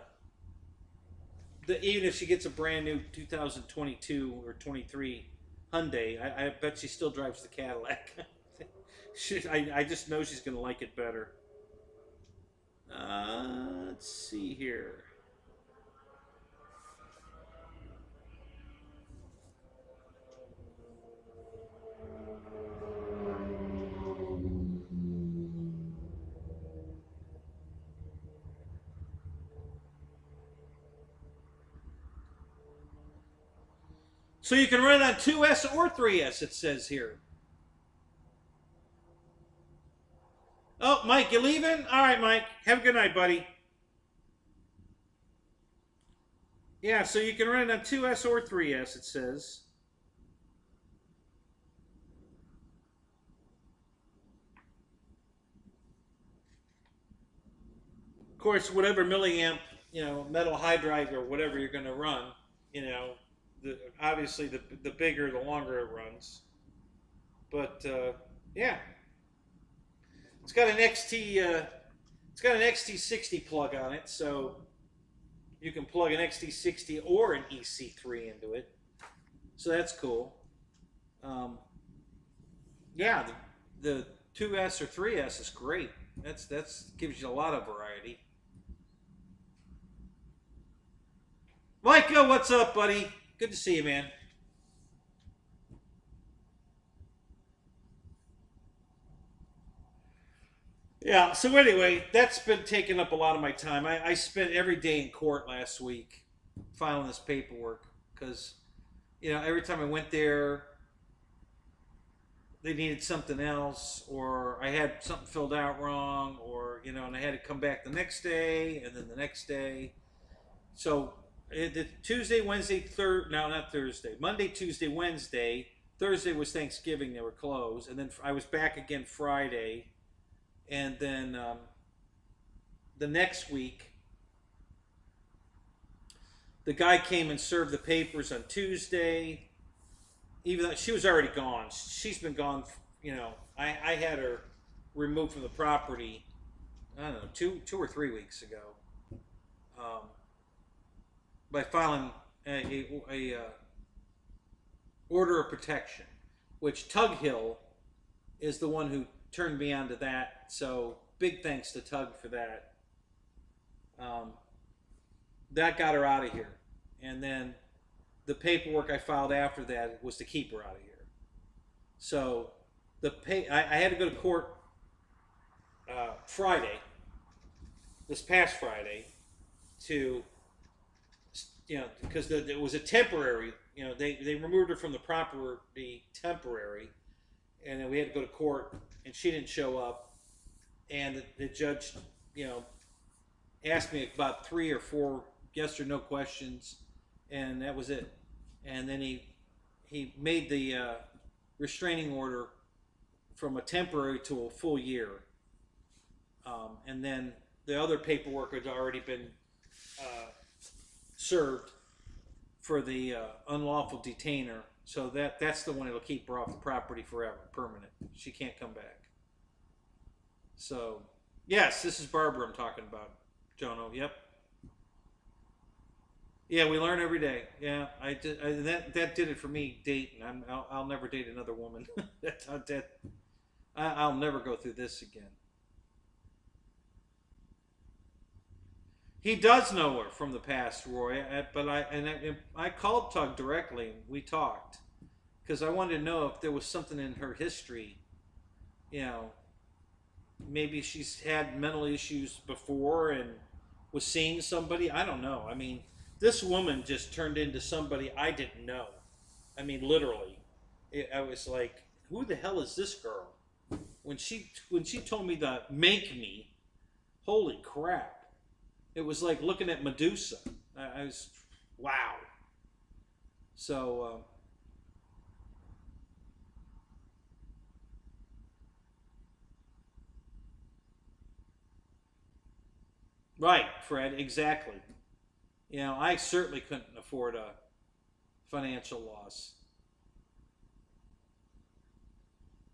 even if she gets a brand new 2022 or 23 Hyundai. I bet she still drives the Cadillac. I just know she's going to like it better. Let's see here. So you can run it on 2S or 3S, it says here. Oh, Mike, you leaving? All right, Mike. Have a good night, buddy. Yeah, so you can run it on 2S or 3S, it says. Of course, whatever milliamp, you know, metal hydride or whatever you're going to run, you know, obviously the bigger, the longer it runs. But yeah, it's got an XT60 plug on it, so you can plug an XT60 or an EC3 into it. So that's cool. Yeah, the 2S or 3S is great. That's gives you a lot of variety. Micah, what's up, buddy? Good to see you, man. Yeah, so anyway, that's been taking up a lot of my time. I spent every day in court last week filing this paperwork because, you know, every time I went there, they needed something else, or I had something filled out wrong, or, you know, and I had to come back the next day and then the next day. So Tuesday, Wednesday, no, not Thursday. Monday, Tuesday, Wednesday. Thursday was Thanksgiving. They were closed. And then I was back again Friday. And then the next week, the guy came and served the papers on Tuesday. Even though she was already gone. She's been gone, you know. I had her removed from the property, I don't know, two or 3 weeks ago. By filing a order of protection, which Tug Hill is the one who turned me on to that. So big thanks to Tug for that. That got her out of here, and then the paperwork I filed after that was to keep her out of here. So I had to go to court Friday, this past Friday, to, you know, because it was a temporary, you know, they removed her from the property temporary, and then we had to go to court, and she didn't show up, and the judge, you know, asked me about 3 or 4 yes or no questions, and that was it. And then he made the restraining order from a temporary to a full year, and then the other paperwork had already been served for the unlawful detainer. So that's the one that'll keep her off the property forever, permanent. She can't come back. So Yes, this is Barbara I'm talking about. Jono, yep. Yeah, we learn every day. Yeah, that did it for me dating. I'll never date another woman. I'll never go through this again. He does know her from the past, Roy. I called Tug directly. We talked because I wanted to know if there was something in her history. You know, maybe she's had mental issues before and was seeing somebody. I don't know. I mean, this woman just turned into somebody I didn't know. I mean, literally. I was like, who the hell is this girl? When she told me to make me, holy crap! It was like looking at Medusa. I was, wow. So, right, Fred, exactly. You know, I certainly couldn't afford a financial loss.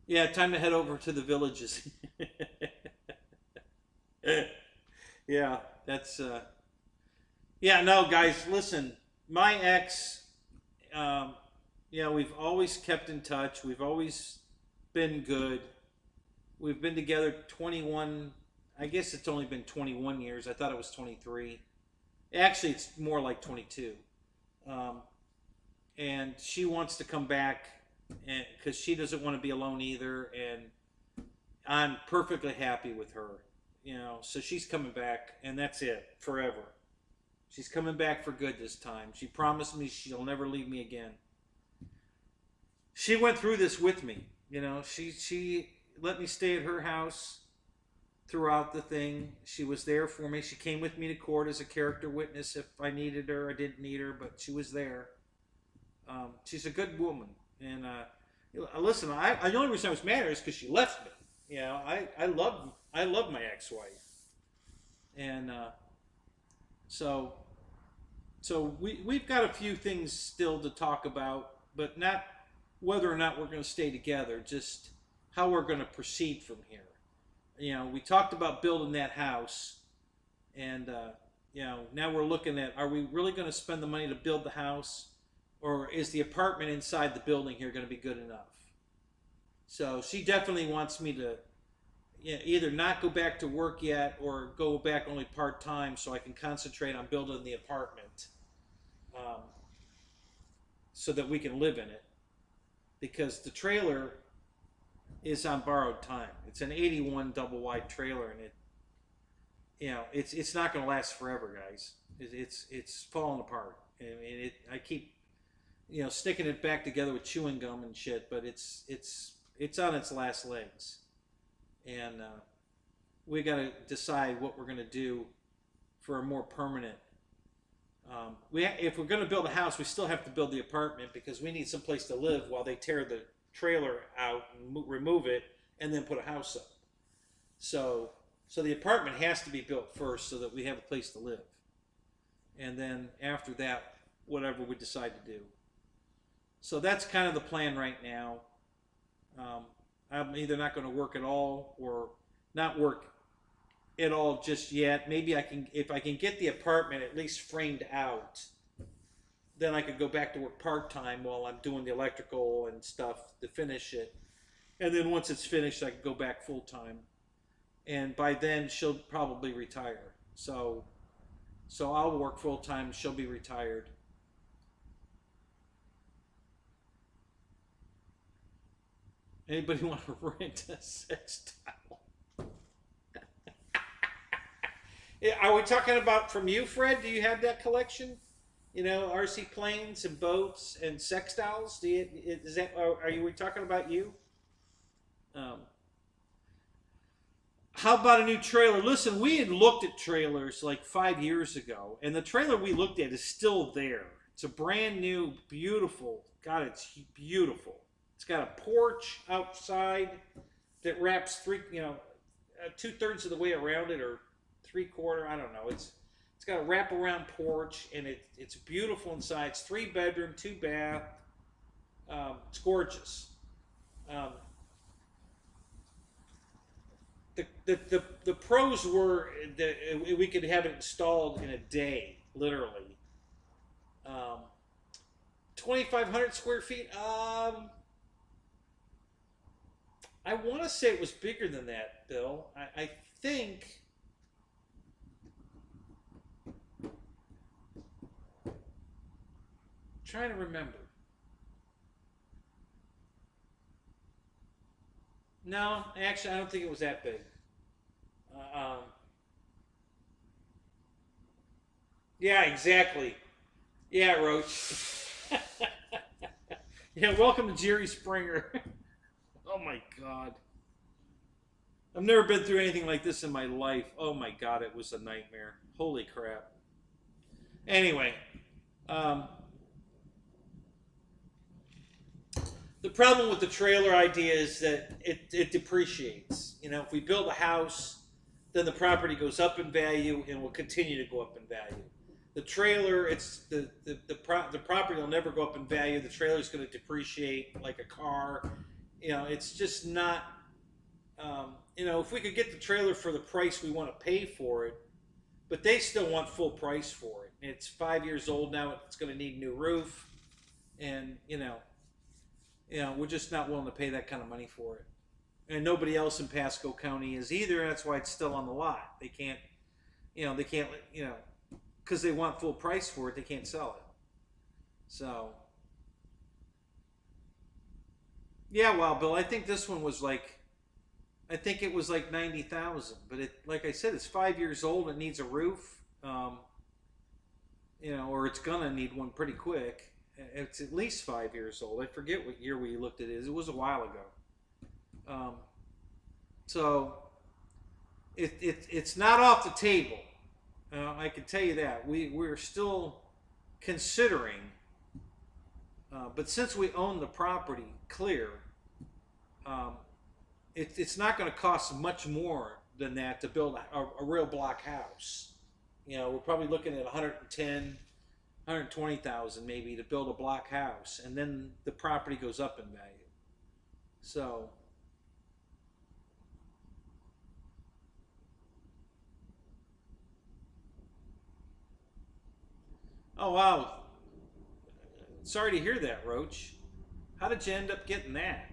Yeah, time to head over to the villages. Yeah, that's yeah, no, guys, listen. My ex, um, yeah, we've always kept in touch. We've always been good. We've been together 21. I guess it's only been 21 years. I thought it was 23. Actually, it's more like 22. Um, and she wants to come back because she doesn't want to be alone either. And I'm perfectly happy with her. You know, so she's coming back, and that's it forever. She's coming back for good this time. She promised me she'll never leave me again. She went through this with me. You know, she let me stay at her house throughout the thing. She was there for me. She came with me to court as a character witness if I needed her. I didn't need her, but she was there. She's a good woman, and listen, the only reason I was mad at her is because she left me. You know, I love my ex-wife, and so we've got a few things still to talk about, but not whether or not we're going to stay together, just how we're going to proceed from here. You know, we talked about building that house, and you know, now we're looking at, are we really going to spend the money to build the house, or is the apartment inside the building here going to be good enough? So she definitely wants me to, you know, either not go back to work yet or go back only part time so I can concentrate on building the apartment, um, so that we can live in it. Because the trailer is on borrowed time. It's an '81 double wide trailer, and you know, it's not going to last forever, guys. It's falling apart. I mean, I keep, you know, sticking it back together with chewing gum and shit, but it's on its last legs, and we got to decide what we're going to do for a more permanent. If we're going to build a house, we still have to build the apartment because we need some place to live while they tear the trailer out and remove it and then put a house up. So the apartment has to be built first so that we have a place to live, and then after that, whatever we decide to do. So that's kind of the plan right now. I'm either not going to work at all or not work at all just yet. Maybe I can, if I can get the apartment at least framed out, then I could go back to work part-time while I'm doing the electrical and stuff to finish it. And then once it's finished, I can go back full-time. And by then, she'll probably retire. So I'll work full-time, she'll be retired. Anybody want to rent a sex towel? Are we talking about from you, Fred? Do you have that collection? You know, RC planes and boats and sex dolls. Is that? Are we talking about you? Um, how about a new trailer? Listen, we had looked at trailers like 5 years ago, and the trailer we looked at is still there. It's a brand new, beautiful. God, it's beautiful. It's got a porch outside that wraps 2/3 of the way around it, or 3/4. I don't know. It's got a wraparound porch, and it's beautiful inside. It's 3-bedroom, 2-bath. It's gorgeous. Um, the pros were that we could have it installed in a day, literally. 2,500 square feet. I want to say it was bigger than that, Bill. I think. Trying to remember. No, actually, I don't think it was that big. Yeah, exactly. Yeah, Roach. Yeah, welcome to Jerry Springer. Oh my God. I've never been through anything like this in my life. Oh my God, it was a nightmare. Holy crap. Anyway, the problem with the trailer idea is that it depreciates. You know, if we build a house, then the property goes up in value and will continue to go up in value. The trailer, it's the property will never go up in value. The trailer is going to depreciate like a car. You know, it's just not. You know, if we could get the trailer for the price we want to pay for it, but they still want full price for it. It's 5 years old now. It's going to need a new roof, and you know, we're just not willing to pay that kind of money for it. And nobody else in Pasco County is either. That's why it's still on the lot. They can't, because they want full price for it, they can't sell it. So, yeah, well, Bill, I think this one was like, I think it was like 90,000. But it, like I said, it's 5 years old. It needs a roof, or it's gonna need one pretty quick. It's at least 5 years old. I forget what year we looked at it. It was a while ago. So it's not off the table. I can tell you that. We're still considering, but since we own the property clear, it's not going to cost much more than that to build a real block house. You know, we're probably looking at 120,000 maybe to build a block house, and then the property goes up in value. So, oh wow, sorry to hear that, Roach. How did you end up getting that?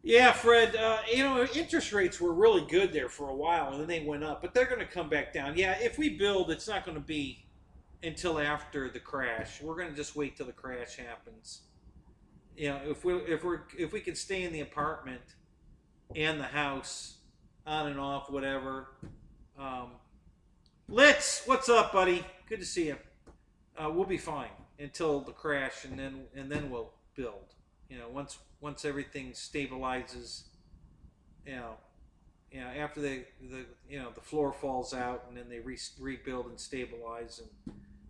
Yeah, Fred, interest rates were really good there for a while, and then they went up, but they're going to come back down. Yeah, if we build, it's not going to be until after the crash. We're going to just wait till the crash happens. You know, if we can stay in the apartment and the house, on and off, whatever. Litz, what's up, buddy? Good to see you. We'll be fine until the crash, and then we'll build. You know, once everything stabilizes, after the floor falls out and then they rebuild and stabilize, and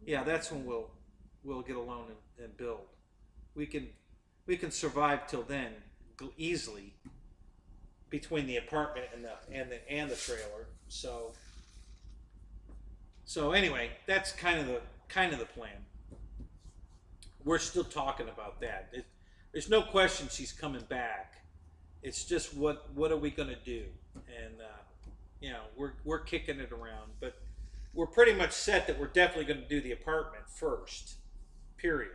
yeah, that's when we'll get a loan and build. We can survive till then easily between the apartment and the trailer. So anyway, that's kind of the plan. We're still talking about that. There's no question she's coming back. It's just what are we going to do? And we're kicking it around, but we're pretty much set that we're definitely going to do the apartment first, period.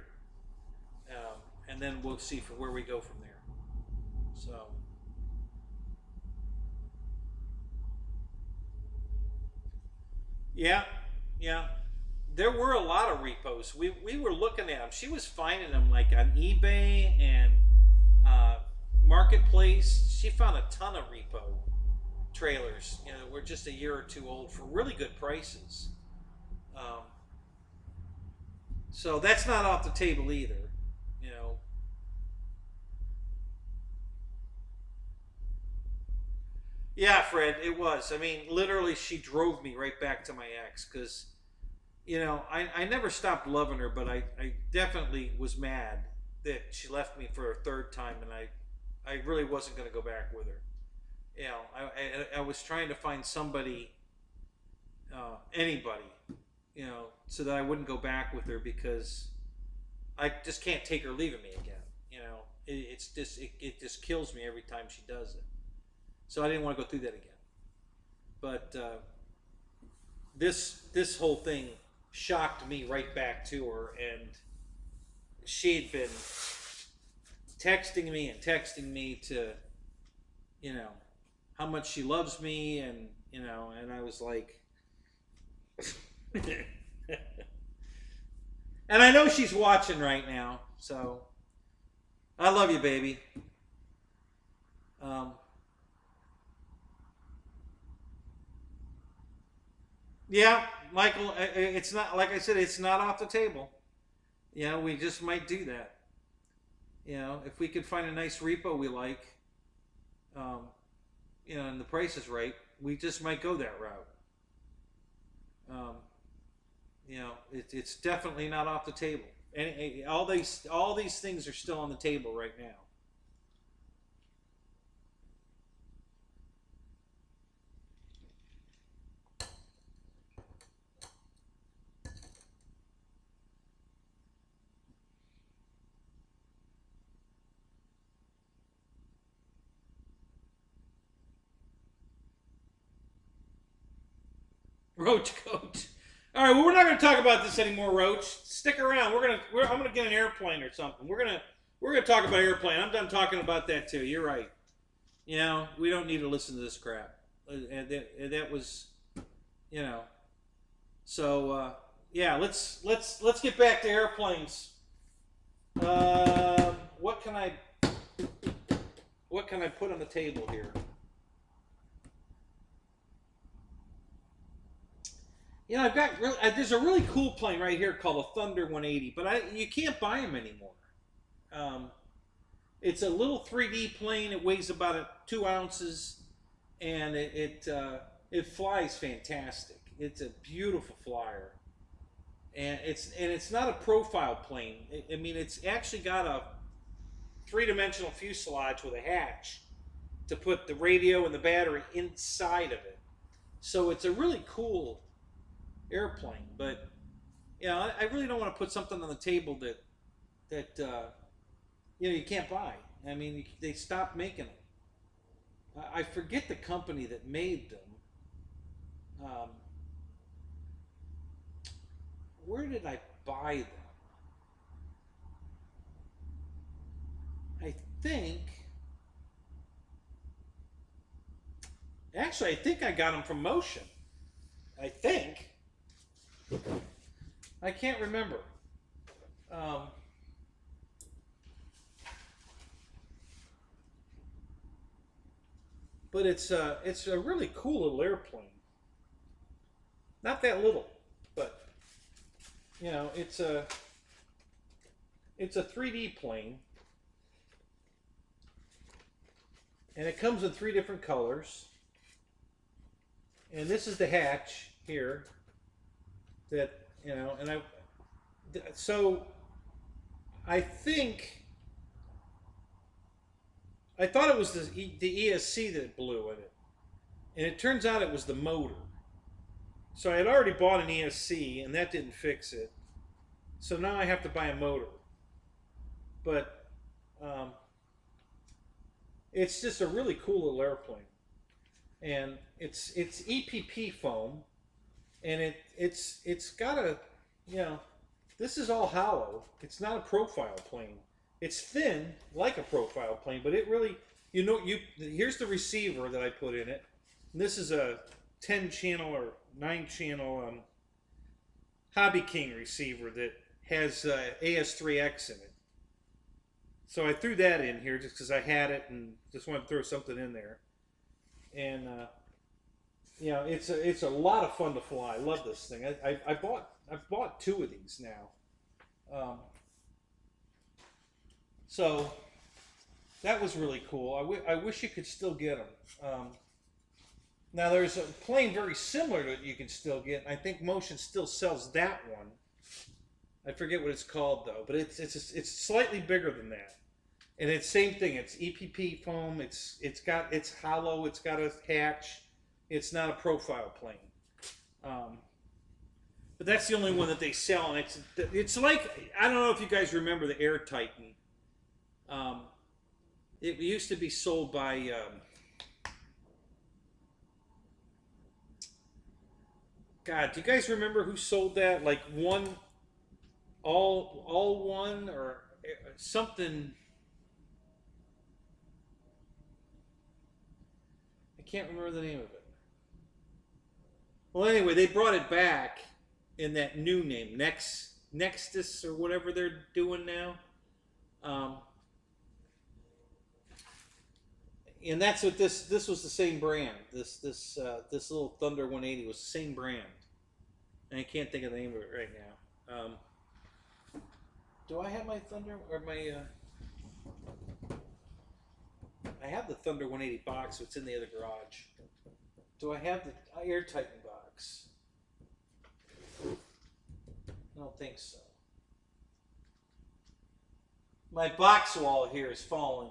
And then we'll see for where we go from there. So, yeah. There were a lot of repos. We were looking at them. She was finding them like on eBay and Marketplace. She found a ton of repo trailers. Were just a year or two old for really good prices. So that's not off the table either. Yeah, Fred, it was. I mean, literally, she drove me right back to my ex because I never stopped loving her, but I definitely was mad that she left me for a third time, and I really wasn't going to go back with her. I was trying to find somebody, anybody, so that I wouldn't go back with her because, I just can't take her leaving me again. You know, it just kills me every time she does it. So I didn't want to go through that again. But this whole thing shocked me right back to her, and she'd been texting me to, you know, how much she loves me, and you know, and I was like, and I know she's watching right now, so I love you, baby. Yeah, Michael, it's not, like I said, it's not off the table. You know, we just might do that. You know, if we could find a nice repo we like, um, you know, and the price is right, we just might go that route. Um, you know, it's definitely not off the table. And all these things are still on the table right now. Roach coach. All right, well, we're not going to talk about this anymore, Roach. Stick around. I'm gonna get an airplane or something. We're gonna talk about airplane. I'm done talking about that too. You're right. You know, we don't need to listen to this crap. And that was, you know. So yeah, let's get back to airplanes. What can I put on the table here? You know, there's a really cool plane right here called a Thunder 180, but you can't buy them anymore. It's a little 3D plane. It weighs about 2 ounces, and it flies fantastic. It's a beautiful flyer, and it's not a profile plane. I mean, it's actually got a 3-dimensional fuselage with a hatch to put the radio and the battery inside of it. So it's a really cool airplane, but you know, I really don't want to put something on the table that you know, you can't buy. I mean, they stopped making them. I forget the company that made them. Where did I buy them? I think actually I think I got them from Motion. I think. I can't remember. But it's a really cool little airplane. Not that little, but you know, it's a 3D plane, and it comes in 3 different colors. And this is the hatch here. That, you know, and I think I thought it was the ESC that blew in it, and it turns out it was the motor. So I had already bought an ESC, and that didn't fix it. So now I have to buy a motor. But it's just a really cool little airplane, and it's EPP foam, and it's got a, you know, this is all hollow. It's not a profile plane. It's thin like a profile plane, but it really, you know, here's the receiver that I put in it. And this is a 10-channel or 9-channel Hobby King receiver that has AS3X in it. So I threw that in here just because I had it and just wanted to throw something in there. And you know, it's a lot of fun to fly. I love this thing. I've bought 2 of these now. So that was really cool. I wish you could still get them. Now there's a plane very similar to it you can still get. I think Motion still sells that one. I forget what it's called though, but it's slightly bigger than that. And it's same thing. It's EPP foam. It's hollow. It's got a hatch. It's not a profile plane. But it's a really cool little airplane, and it's got its hollow. It's got a hatch. It's not a profile plane. It's hollow. It's got a hatch. It's not a profile plane. It's got its hollow. It's got a hatch. It's not a profile plane. It's got its hollow. It's got a hatch. It's not a profile plane. But that's the only one that they sell, and it's like, I don't know if you guys remember the Air Titan. It used to be sold by God. Do you guys remember who sold that? Like one, all one or something. I can't remember the name of it. Well, anyway, they brought it back in that new name, Nexus or whatever they're doing now. And that's what this was the same brand. This little Thunder 180 was the same brand. And I can't think of the name of it right now. Do I have my Thunder or my? I have the Thunder 180 box. So it's in the other garage. Do I have the Air Titan box? I don't think so. My box wall here is falling.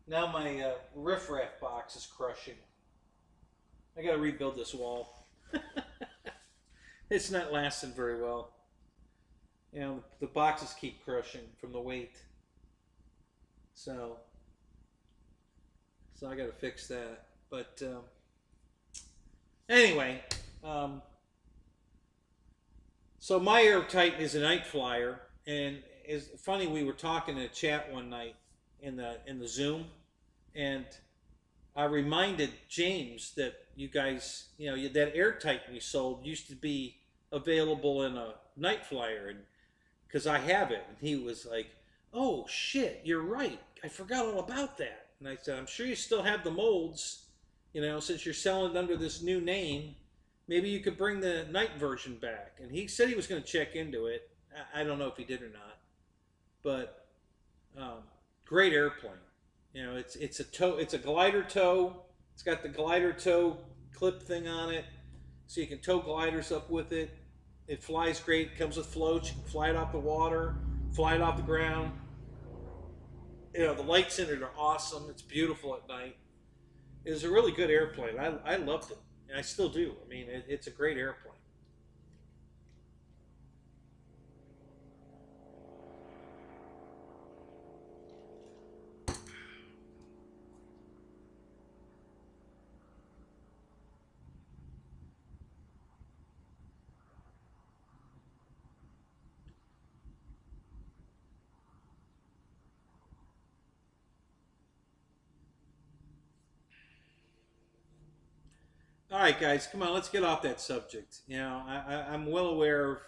Now my riffraff box is crushing. I gotta rebuild this wall. It's not lasting very well. You know, the boxes keep crushing from the weight. So I gotta fix that. But anyway, so my Air Titan is a night flyer, and it's funny, we were talking in a chat one night in the Zoom, and I reminded James that you guys, you know, that Air Titan you sold used to be available in a night flyer, and because I have it, and he was like, "Oh shit, you're right, I forgot all about that." And I said, "I'm sure you still have the molds, you know, since you're selling it under this new name. Maybe you could bring the night version back." And he said he was going to check into it. I don't know if he did or not, but great airplane. You know, it's a glider tow. It's got the glider tow clip thing on it, so you can tow gliders up with it. It flies great. It comes with floats. You can fly it off the water, fly it off the ground. You know, the lights in it are awesome. It's beautiful at night. It was a really good airplane. I loved it, and I still do. I mean, it's a great airplane. All right, guys, come on, let's get off that subject. You know, I'm well aware of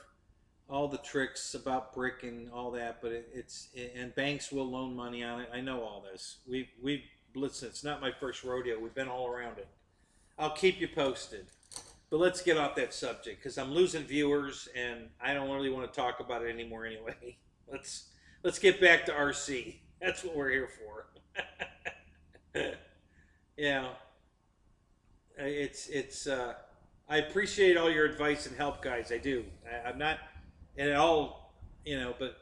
all the tricks about brick and all that, but and banks will loan money on it. I know all this. We've listen. It's not my first rodeo. We've been all around it. I'll keep you posted. But let's get off that subject because I'm losing viewers, and I don't really want to talk about it anymore. Anyway, let's get back to RC. That's what we're here for. Yeah. I appreciate all your advice and help, guys. I do. I'm not at all, you know, but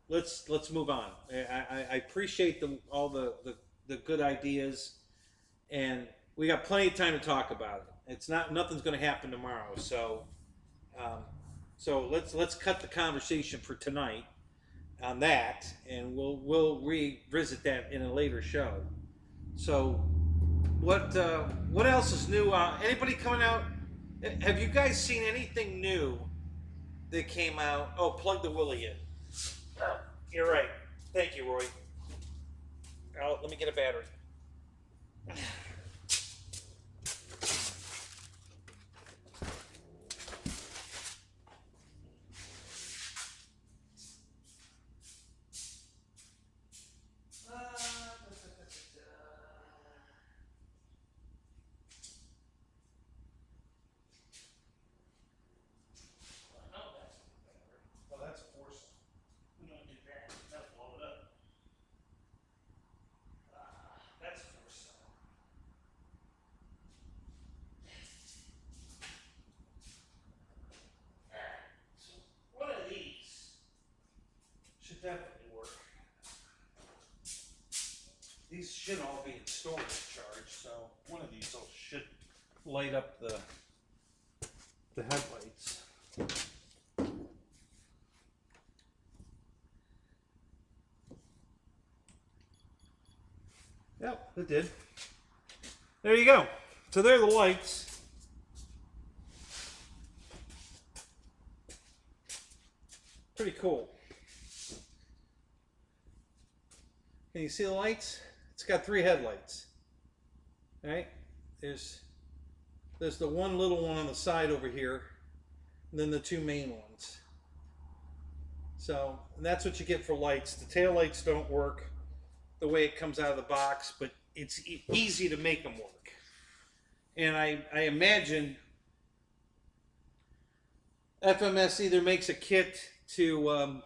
let's move on. I appreciate all the good ideas, and we got plenty of time to talk about it. Nothing's going to happen tomorrow, so let's cut the conversation for tonight on that, and we'll revisit that in a later show. So. What else is new? Anybody coming out? Have you guys seen anything new that came out? Oh, plug the Willie in. Oh, you're right. Thank you, Roy. Let me get a battery. Definitely work. These should all be in storage charge, so one of these should light up the headlights. Yep, it did. There you go. So there are the lights. Pretty cool. Can you see the lights? It's got 3 headlights. All right? There's the one little one on the side over here, and then the 2 main ones. So that's what you get for lights. The tail lights don't work the way it comes out of the box, but it's easy to make them work. And I imagine FMS either makes a kit to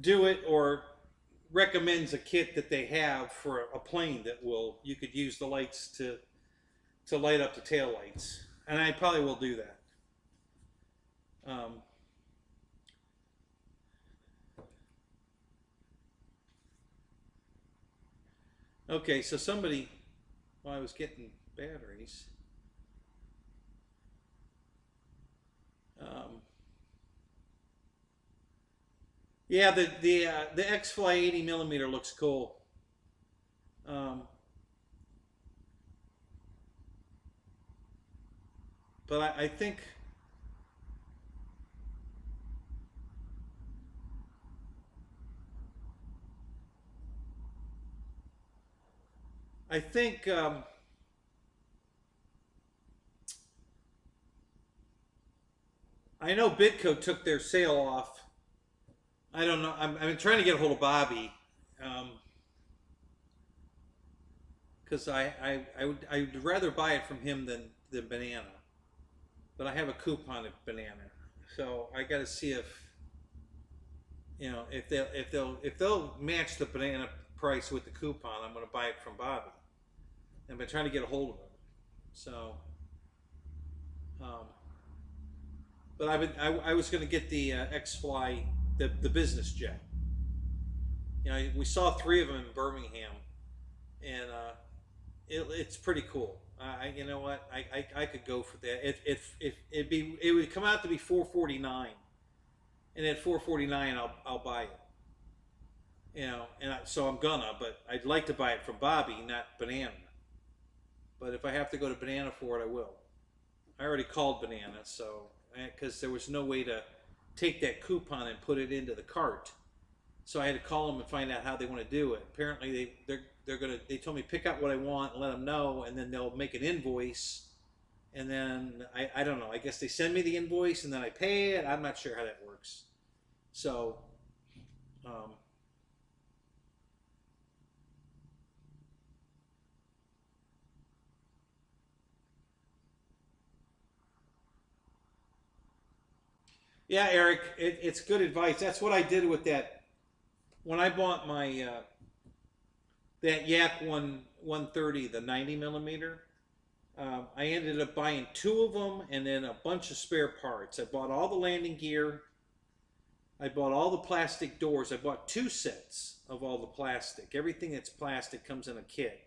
do it, or recommends a kit that they have for a plane that you could use the lights to light up the tail lights. And I probably will do that. Okay, so somebody, while I was getting batteries, yeah, the X-Fly 80mm looks cool. But I think I know Bitco took their sale off. I don't know. I'm trying to get a hold of Bobby, because I'd rather buy it from him than Banana. But I have a coupon at Banana, so I got to see if, you know, if they'll match the Banana price with the coupon. I'm going to buy it from Bobby. I've been trying to get a hold of him, so. But I was going to get the X-Fly, the business jet. You know, we saw 3 of them in Birmingham, and it's pretty cool. You know what? I could go for that. It would come out to be $449, and at $449 I'll buy it. You know, so I'm gonna, but I'd like to buy it from Bobby, not Banana. But if I have to go to Banana for it, I will. I already called Banana, so, because there was no way to take that coupon and put it into the cart. So I had to call them and find out how they want to do it. Apparently they told me pick out what I want and let them know, and then they'll make an invoice, and then I don't know, I guess they send me the invoice and then I pay it. I'm not sure how that works. So yeah, Eric, it's good advice. That's what I did with that when I bought my that Yak 130, the 90mm. I ended up buying 2 of them and then a bunch of spare parts. I bought all the landing gear. I bought all the plastic doors. I bought 2 sets of all the plastic. Everything that's plastic comes in a kit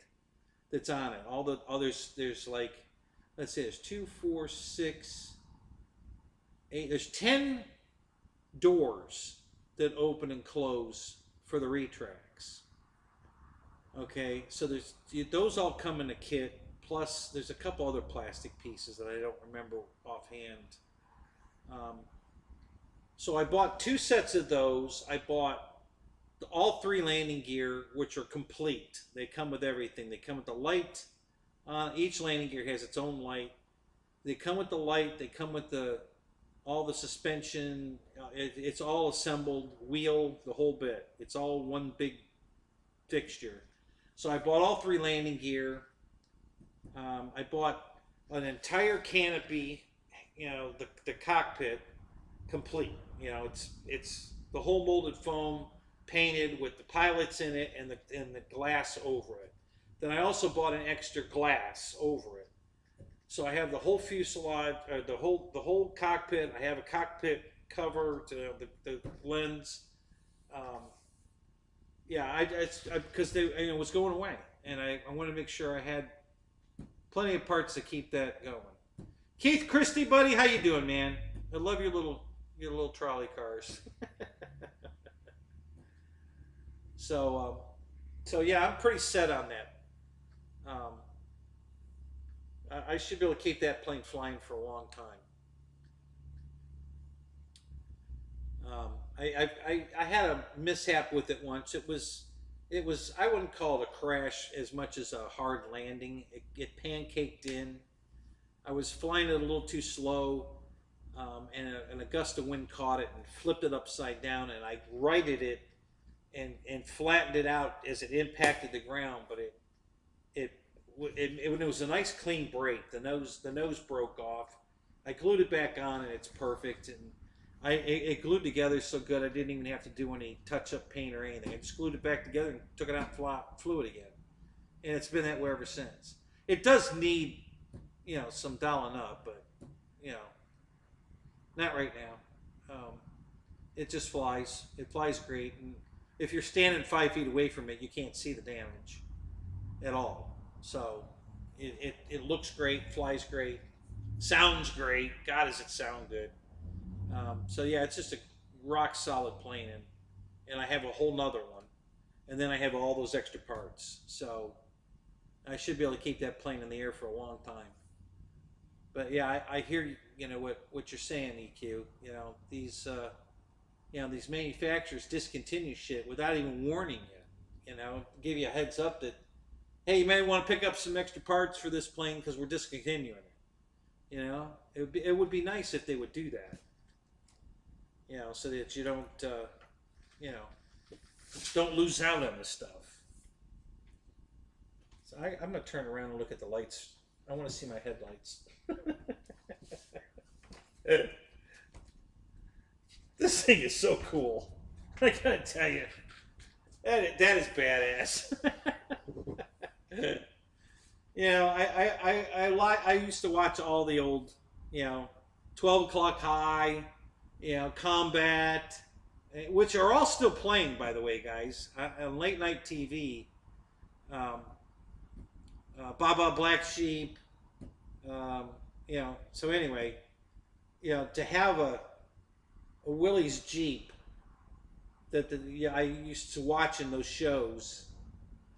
that's on it. All the others, there's like, let's see, there's 2, 4, 6, 8. There's 10 doors that open and close for the retracts. Okay, so those all come in a kit. Plus, there's a couple other plastic pieces that I don't remember offhand. So I bought 2 sets of those. I bought all 3 landing gear, which are complete. They come with everything. They come with the light. Each landing gear has its own light. They come with the light. They come with all the suspension. It's all assembled, wheel, the whole bit. It's all one big fixture. So I bought all 3 landing gear. I bought an entire canopy, you know, the cockpit complete. You know, it's the whole molded foam painted with the pilots in it and the glass over it. Then I also bought an extra glass over it. So I have the whole fuselage, the whole cockpit. I have a cockpit cover to the lens. Yeah, because it was going away, and I wanted to make sure I had plenty of parts to keep that going. Keith Christie, buddy, how you doing, man? I love your little trolley cars. So yeah, I'm pretty set on that. Um, I should be able to keep that plane flying for a long time. I had a mishap with it once. It was I wouldn't call it a crash as much as a hard landing. It pancaked in. I was flying it a little too slow, and an gust of wind caught it and flipped it upside down, and I righted it and flattened it out as it impacted the ground. But it was a nice clean break. The nose broke off. I glued it back on, and it's perfect. And it glued together so good I didn't even have to do any touch-up paint or anything. I just glued it back together and took it out and flew it again. And it's been that way ever since. It does need, some dialing up, but, not right now. It just flies. It flies great. And if you're standing 5 feet away from it, you can't see the damage at all. So it looks great, flies great, sounds great. God, does it sound good. So yeah, it's just a rock solid plane, and I have a whole nother one, and then I have all those extra parts. So I should be able to keep that plane in the air for a long time. But yeah, I hear what you're saying, EQ. These these manufacturers discontinue shit without even warning you. Give you a heads up that, hey, you may want to pick up some extra parts for this plane because we're discontinuing it. It would be nice if they would do that. So that you don't lose out on this stuff. So I'm going to turn around and look at the lights. I want to see my headlights. This thing is so cool. I gotta tell you, that is badass. I used to watch all the old, 12 o'clock high, combat, which are all still playing, by the way, guys, on late night TV. Baba Black Sheep, so anyway, to have a Willys Jeep that I used to watch in those shows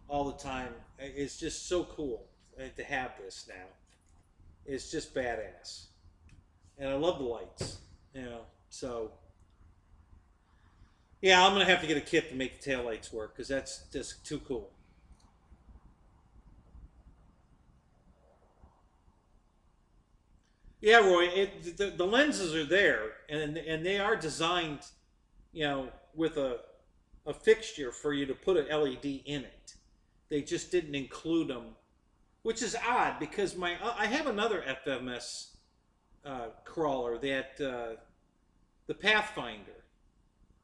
all the time. It's just so cool to have this now. It's just badass, and I love the lights. So yeah, I'm gonna have to get a kit to make the taillights work because that's just too cool. Yeah, Roy, the lenses are there, and they are designed, with a fixture for you to put an LED in it. They just didn't include them, which is odd because I have another FMS crawler, that the Pathfinder.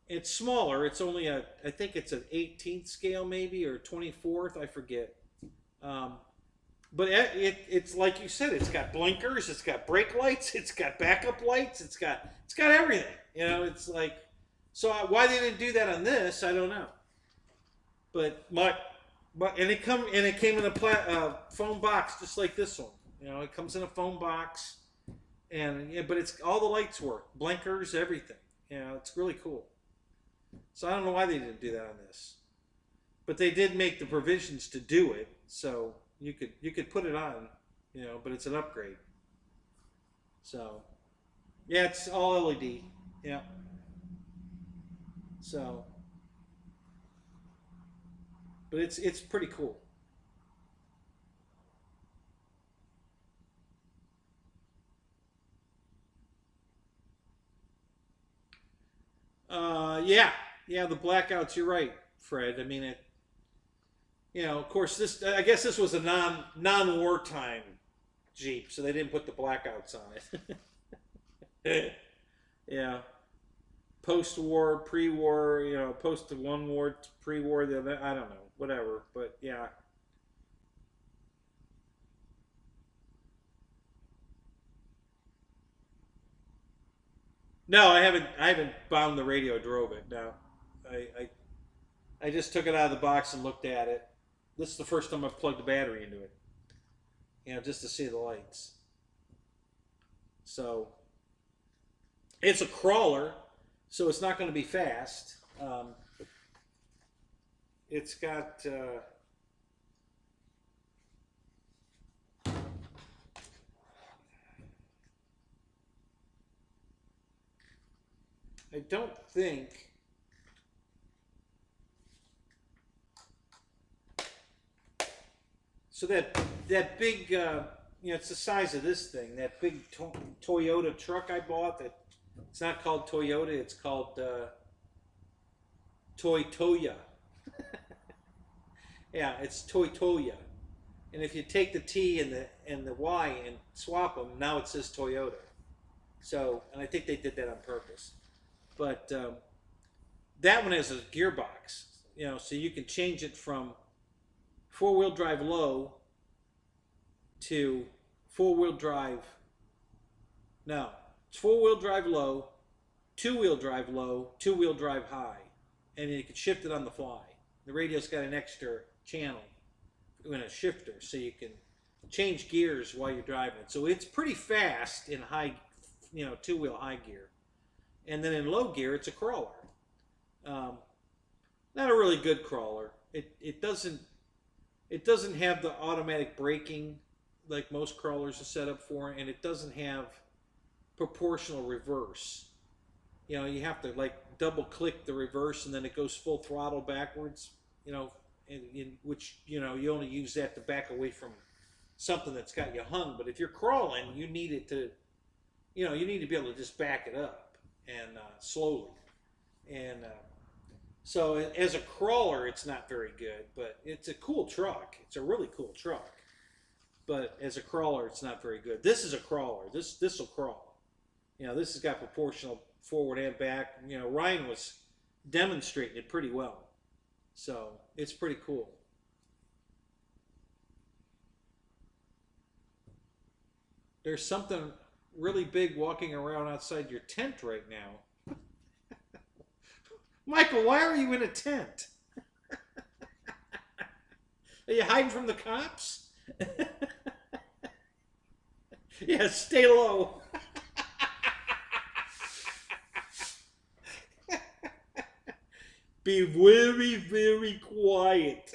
It's smaller. It's only I think it's an 18th scale maybe, or 24th, I forget. But it's like you said, it's got blinkers, it's got brake lights, it's got backup lights, it's got everything. It's like, so why they didn't do that on this, I don't know. But it came in a foam box just like this one. It comes in a foam box, but it's all the lights work, blinkers, everything. It's really cool. So I don't know why they didn't do that on this, but they did make the provisions to do it. So you could put it on, but it's an upgrade. So yeah, it's all LED. Yeah. So, but it's pretty cool. Yeah, the blackouts. You're right, Fred. I mean, of course, I guess this was a non-wartime Jeep, so they didn't put the blackouts on it. Yeah, post-war, pre-war, post one war, pre-war, the other. I don't know, whatever. But yeah. No, I haven't bound the radio, drove it. No, I just took it out of the box and looked at it. This is the first time I've plugged the battery into it. Just to see the lights. So it's a crawler, so it's not going to be fast. It's got I don't think so that big it's the size of this thing. That big Toyota truck I bought. That it's not called Toyota. It's called Toyota. Yeah, it's Toyota. And if you take the T and the Y and swap them, now it says Toyota. So, and I think they did that on purpose. But that one has a gearbox, so you can change it from four-wheel drive low to four-wheel drive. No, it's four-wheel drive low, two-wheel drive low, two-wheel drive high, and you can shift it on the fly. The radio's got an extra channel in a shifter, so you can change gears while you're driving it. So it's pretty fast in high, two-wheel high gear. And then in low gear, it's a crawler. Not a really good crawler. It doesn't have the automatic braking like most crawlers are set up for, and it doesn't have proportional reverse. You have to like double click the reverse, and then it goes full throttle backwards. In which you only use that to back away from something that's got you hung. But if you're crawling, you need it to, you need to be able to just back it up and slowly. And so as a crawler, it's not very good, but it's a cool truck. It's a really cool truck. But as a crawler, it's not very good. This is a crawler. This will crawl. This has got proportional forward and back. Ryan was demonstrating it pretty well. So it's pretty cool. There's something really big walking around outside your tent right now. Michael, why are you in a tent? Are you hiding from the cops? Yeah, stay low. Be very, very quiet.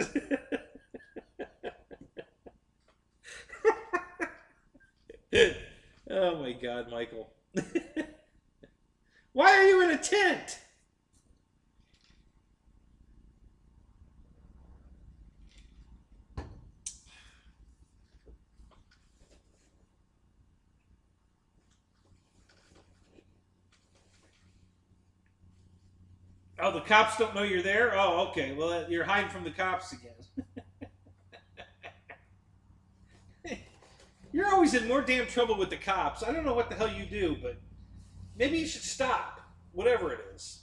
Oh my God, Michael. Why are you in a tent? Oh, the cops don't know you're there? Oh, okay. Well, you're hiding from the cops again. You're always in more damn trouble with the cops. I don't know what the hell you do, but maybe you should stop. Whatever it is.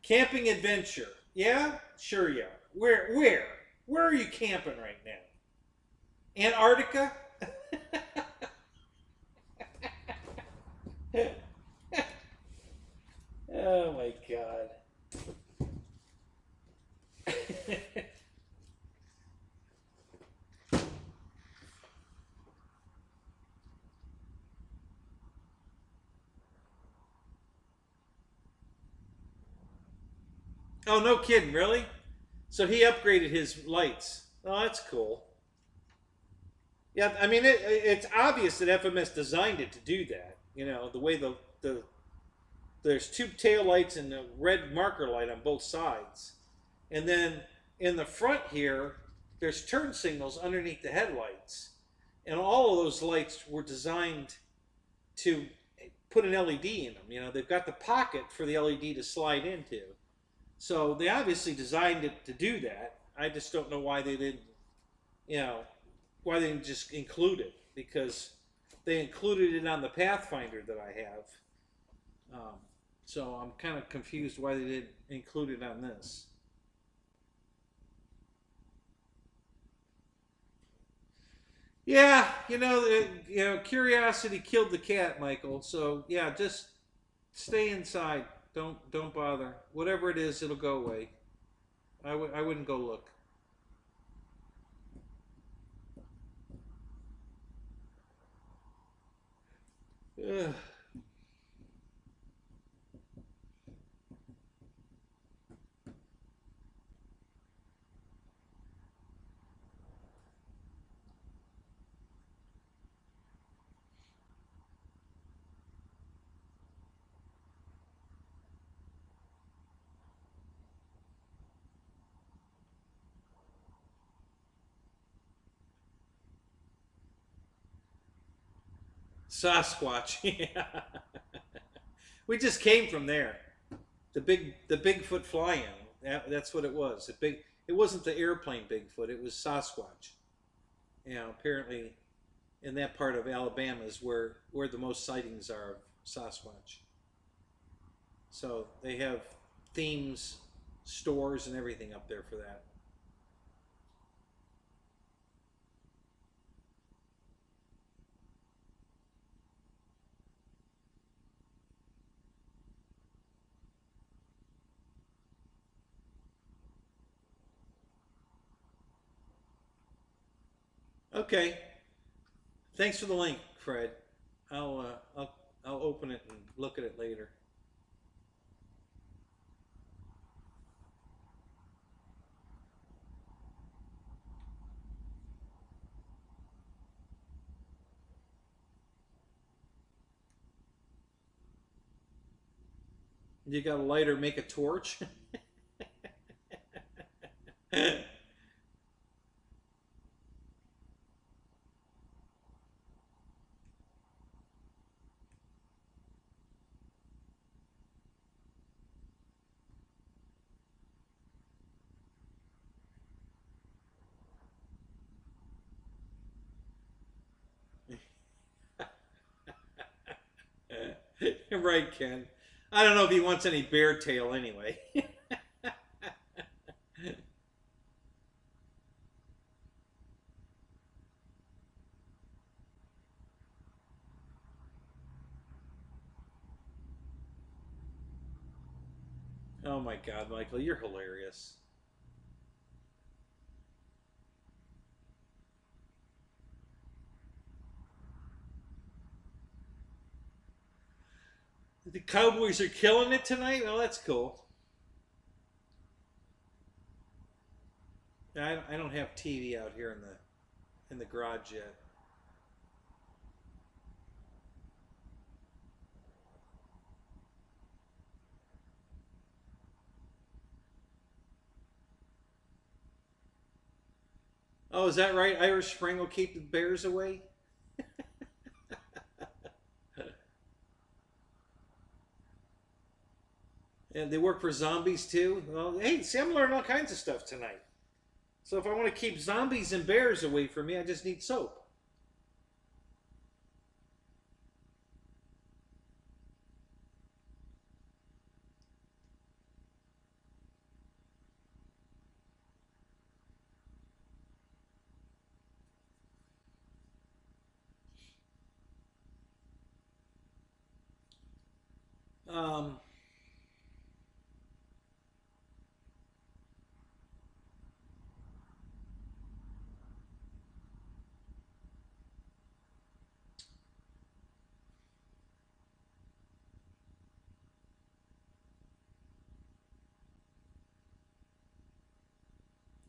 Camping adventure. Yeah? Sure you are. Where? Where are you camping right now? Antarctica? Oh my God. Oh, no kidding, really? So he upgraded his lights. Oh, that's cool. Yeah, I mean, it's obvious that FMS designed it to do that. The way there's two tail lights and a red marker light on both sides. And then in the front here, there's turn signals underneath the headlights. And all of those lights were designed to put an LED in them. They've got the pocket for the LED to slide into. So they obviously designed it to do that. I just don't know why they didn't, why they didn't just include it. Because they included it on the Pathfinder that I have. So I'm kind of confused why they didn't include it on this. Yeah, curiosity killed the cat, Michael. So yeah, just stay inside. Don't bother. Whatever it is, it'll go away. I wouldn't go look. Ugh. Sasquatch. Yeah. We just came from there. The Bigfoot fly-in. That's what it was. It wasn't the airplane Bigfoot. It was Sasquatch. You know, apparently, in that part of Alabama is where the most sightings are of Sasquatch. So they have themes, stores, and everything up there for that. Okay. Thanks for the link, Fred. I'll open it and look at it later. You got a lighter, make a torch. Right, Ken. I don't know if he wants any bear tail anyway. Oh my God, Michael, you're hilarious. The Cowboys are killing it tonight? Well, that's cool. I don't have TV out here in the garage yet. Oh, is that right? Irish Spring will keep the bears away? And they work for zombies too? Well, hey, see, I'm learning all kinds of stuff tonight. So if I want to keep zombies and bears away from me, I just need soap. Um,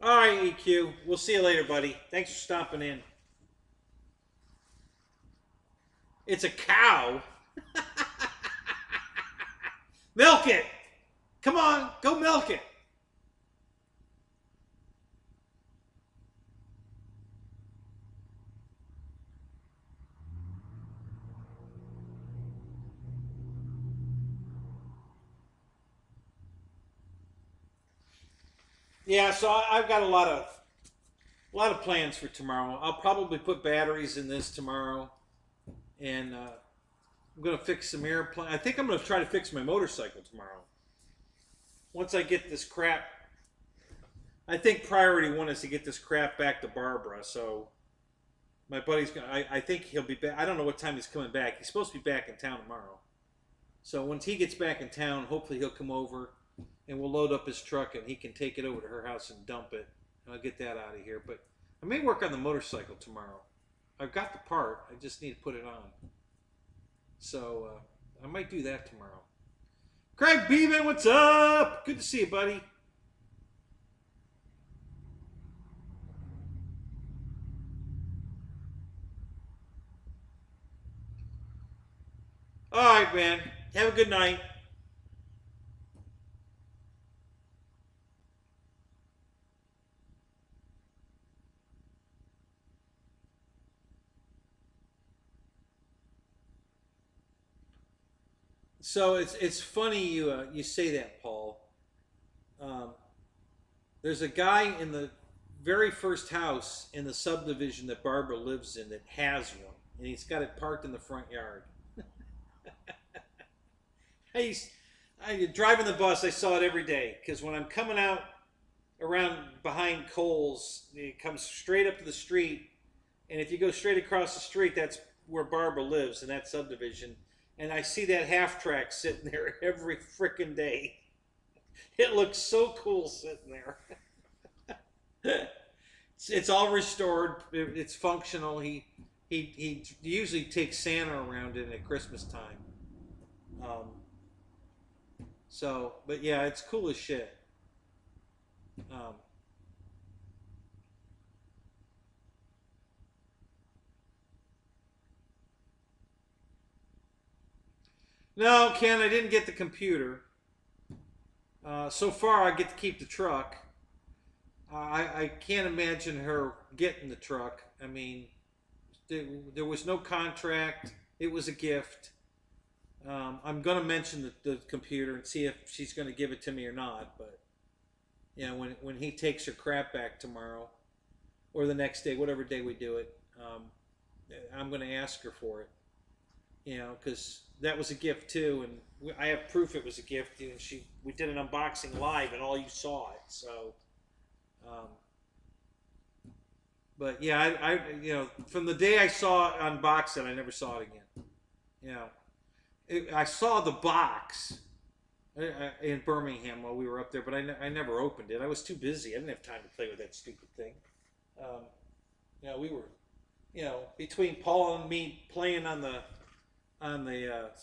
all right, EQ. We'll see you later, buddy. Thanks for stopping in. It's a cow. Milk it. Come on, go milk it. Yeah, so I've got a lot of plans for tomorrow. I'll probably put batteries in this tomorrow, and I'm gonna fix some airplane. I think I'm gonna try to fix my motorcycle tomorrow. Once I get this crap, I think priority one is to get this crap back to Barbara. So my buddy's gonna. I think he'll be back. I don't know what time he's coming back. He's supposed to be back in town tomorrow. So once he gets back in town, hopefully he'll come over and we'll load up his truck and he can take it over to her house and dump it. And I'll get that out of here. But I may work on the motorcycle tomorrow. I've got the part. I just need to put it on. So I might do that tomorrow. Craig Beeman, what's up? Good to see you, buddy. All right, man. Have a good night. So it's funny you say that, Paul. Um, there's a guy in the very first house in the subdivision that Barbara lives in that has one, and he's got it parked in the front yard. I driving the bus. I saw it every day because when I'm coming out around behind Coles, it comes straight up to the street, and if you go straight across the street, that's where Barbara lives in that subdivision. And I see that half track sitting there every freaking day. It looks so cool sitting there. It's all restored. It's functional. He usually takes Santa around it at Christmas time. So, but yeah, it's cool as shit. Um, no, Ken, I didn't get the computer. So far, I get to keep the truck. I can't imagine her getting the truck. I mean, there was no contract. It was a gift. I'm going to mention the computer and see if she's going to give it to me or not. But, you know, when he takes her crap back tomorrow or the next day, whatever day we do it, I'm going to ask her for it. You know, because that was a gift too. And I have proof it was a gift. And we did an unboxing live and all you saw it. So, but yeah, I you know, from the day I saw it unboxed it, I never saw it again. You know, I saw the box in Birmingham while we were up there, but I never opened it. I was too busy. I didn't have time to play with that stupid thing. You know, we were, you know, between Paul and me playing on the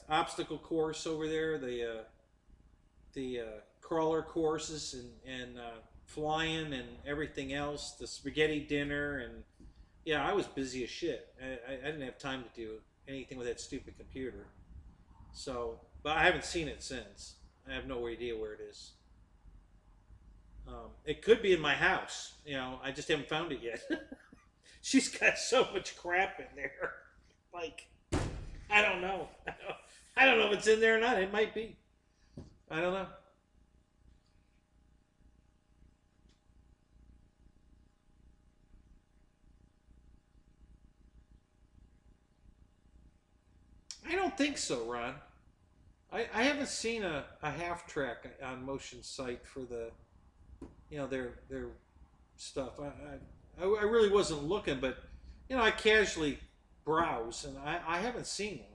obstacle course over there, the crawler courses and flying and everything else, the spaghetti dinner, and yeah, I was busy as shit. I didn't have time to do anything with that stupid computer. So, but I haven't seen it since. I have no idea where it is. It could be in my house. You know, I just haven't found it yet. She's got so much crap in there. Like, I don't know. I don't know if it's in there or not. It might be. I don't know. I don't think so, Ron. I haven't seen a half track on Motion Sight for the, you know, their stuff. I really wasn't looking, but you know, I casually browse, and I haven't seen one.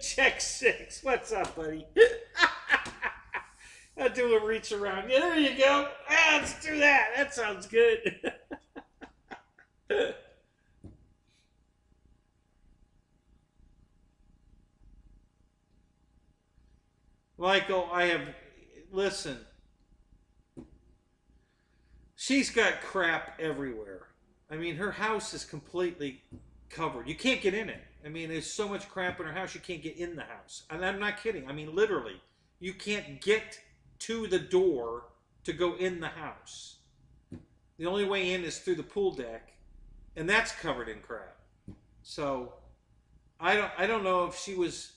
Check 6. What's up, buddy? I'll do a reach around. Yeah, there you go. Ah, let's do that. That sounds good. Michael, listen, she's got crap everywhere. I mean, her house is completely covered. You can't get in it. I mean, there's so much crap in her house, you can't get in the house. And I'm not kidding. I mean, literally, you can't get to the door to go in the house. The only way in is through the pool deck, and that's covered in crap. So, I don't know if she was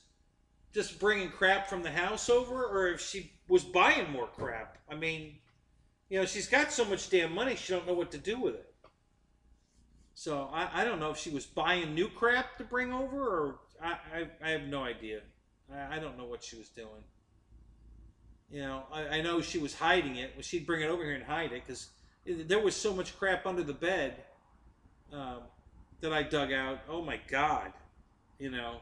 just bringing crap from the house over, or if she was buying more crap. I mean, you know, she's got so much damn money, she don't know what to do with it. So I don't know if she was buying new crap to bring over, or I have no idea. I don't know what she was doing. You know, I know she was hiding it. Well, she'd bring it over here and hide it because There was so much crap under the bed um, that I dug out. Oh my God. You know,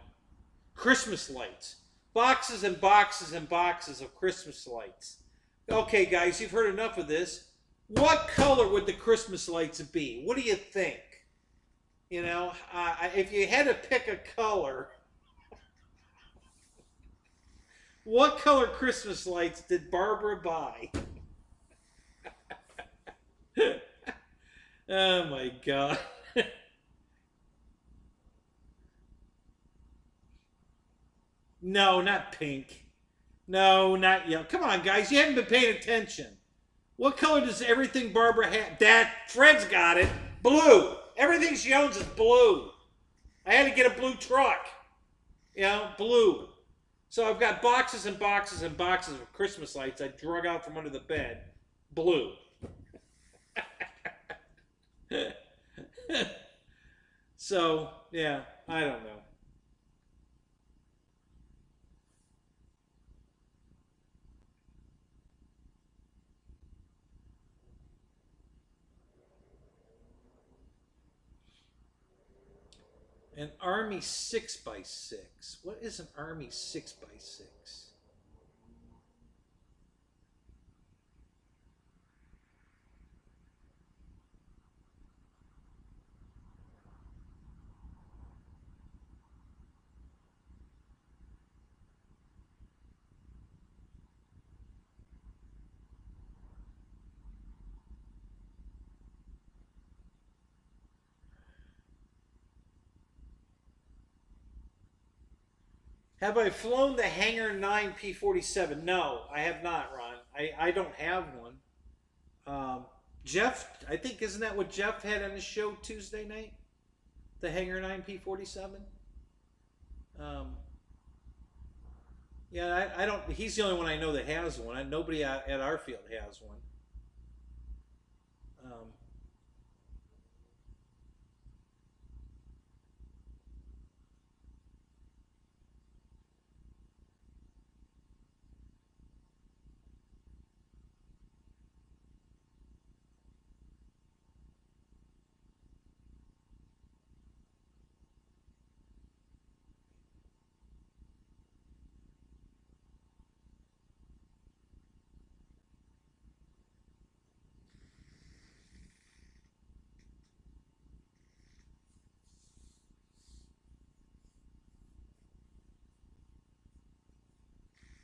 Christmas lights. Boxes and boxes and boxes of Christmas lights. Okay, guys, you've heard enough of this. What color would the Christmas lights be? What do you think? You know, if you had to pick a color, what color Christmas lights did Barbara buy? Oh my God. No, not pink. No, not yellow. Come on, guys, you haven't been paying attention. What color does everything Barbara have? Dad, Fred's got it. Blue. Everything she owns is blue. I had to get a blue truck. You know, blue. So I've got boxes and boxes and boxes of Christmas lights I drug out from under the bed. Blue. So, yeah, I don't know. An Army 6x6. What is an Army 6x6? Have I flown the Hangar 9 P-47? No, I have not, Ron. I don't have one. Jeff, I think, isn't that what Jeff had on his show Tuesday night? The Hangar 9 P-47? Yeah, I don't, he's the only one I know that has one. Nobody at our field has one.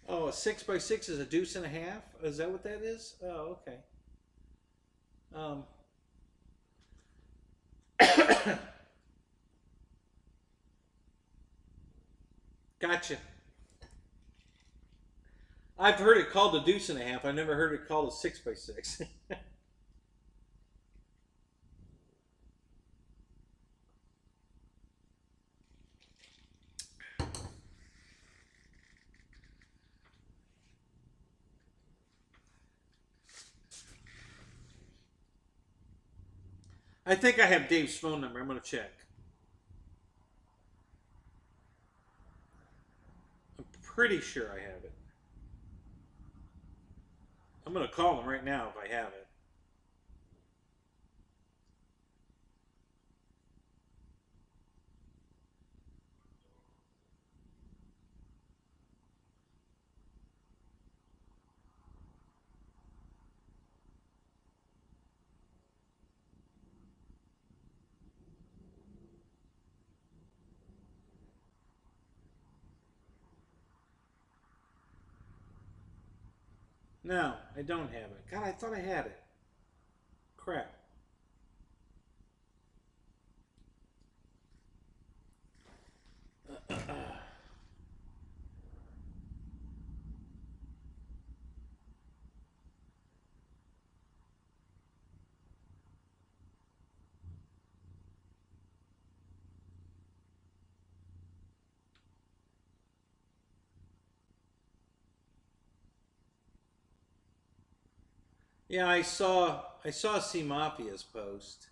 Oh, a 6x6 is a deuce and a half? Is that what that is? Oh, okay. Gotcha. I've heard it called a deuce and a half. I never heard it called a 6x6. I think I have Dave's phone number. I'm going to check. I'm pretty sure I have it. I'm going to call him right now if I have it. No, I don't have it. God, I thought I had it. Crap. Yeah, I saw C Mafia's post.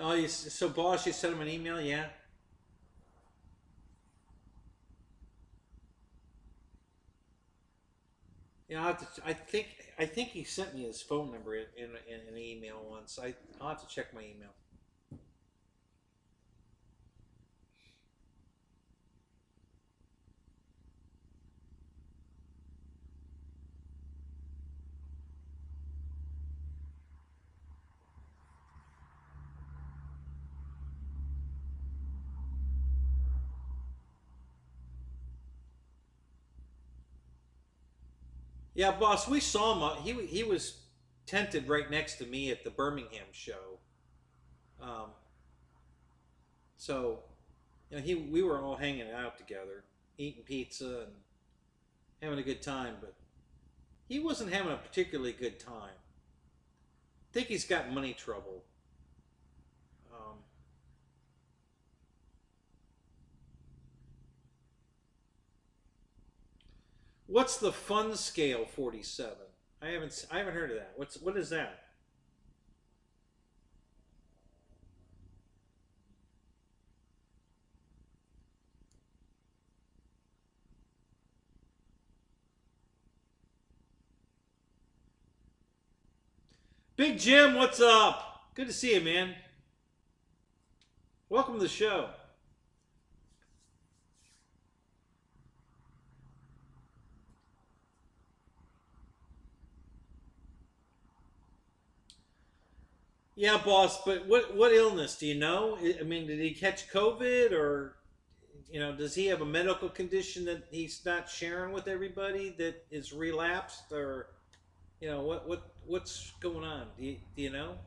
Oh, so boss, you sent him an email, yeah? Yeah, I think he sent me his phone number in an email once. I'll have to check my email. Yeah, boss, we saw him. He was tented right next to me at the Birmingham show. Um, so, we were all hanging out together, eating pizza and having a good time. But he wasn't having a particularly good time. I think he's got money trouble. Um, what's the fun scale 47? I haven't heard of that. What is that? Big Jim, what's up? Good to see you, man. Welcome to the show. Yeah, boss, but what illness do you know? I mean, did he catch COVID, or does he have a medical condition that he's not sharing with everybody that is relapsed, or what's going on? Do you know?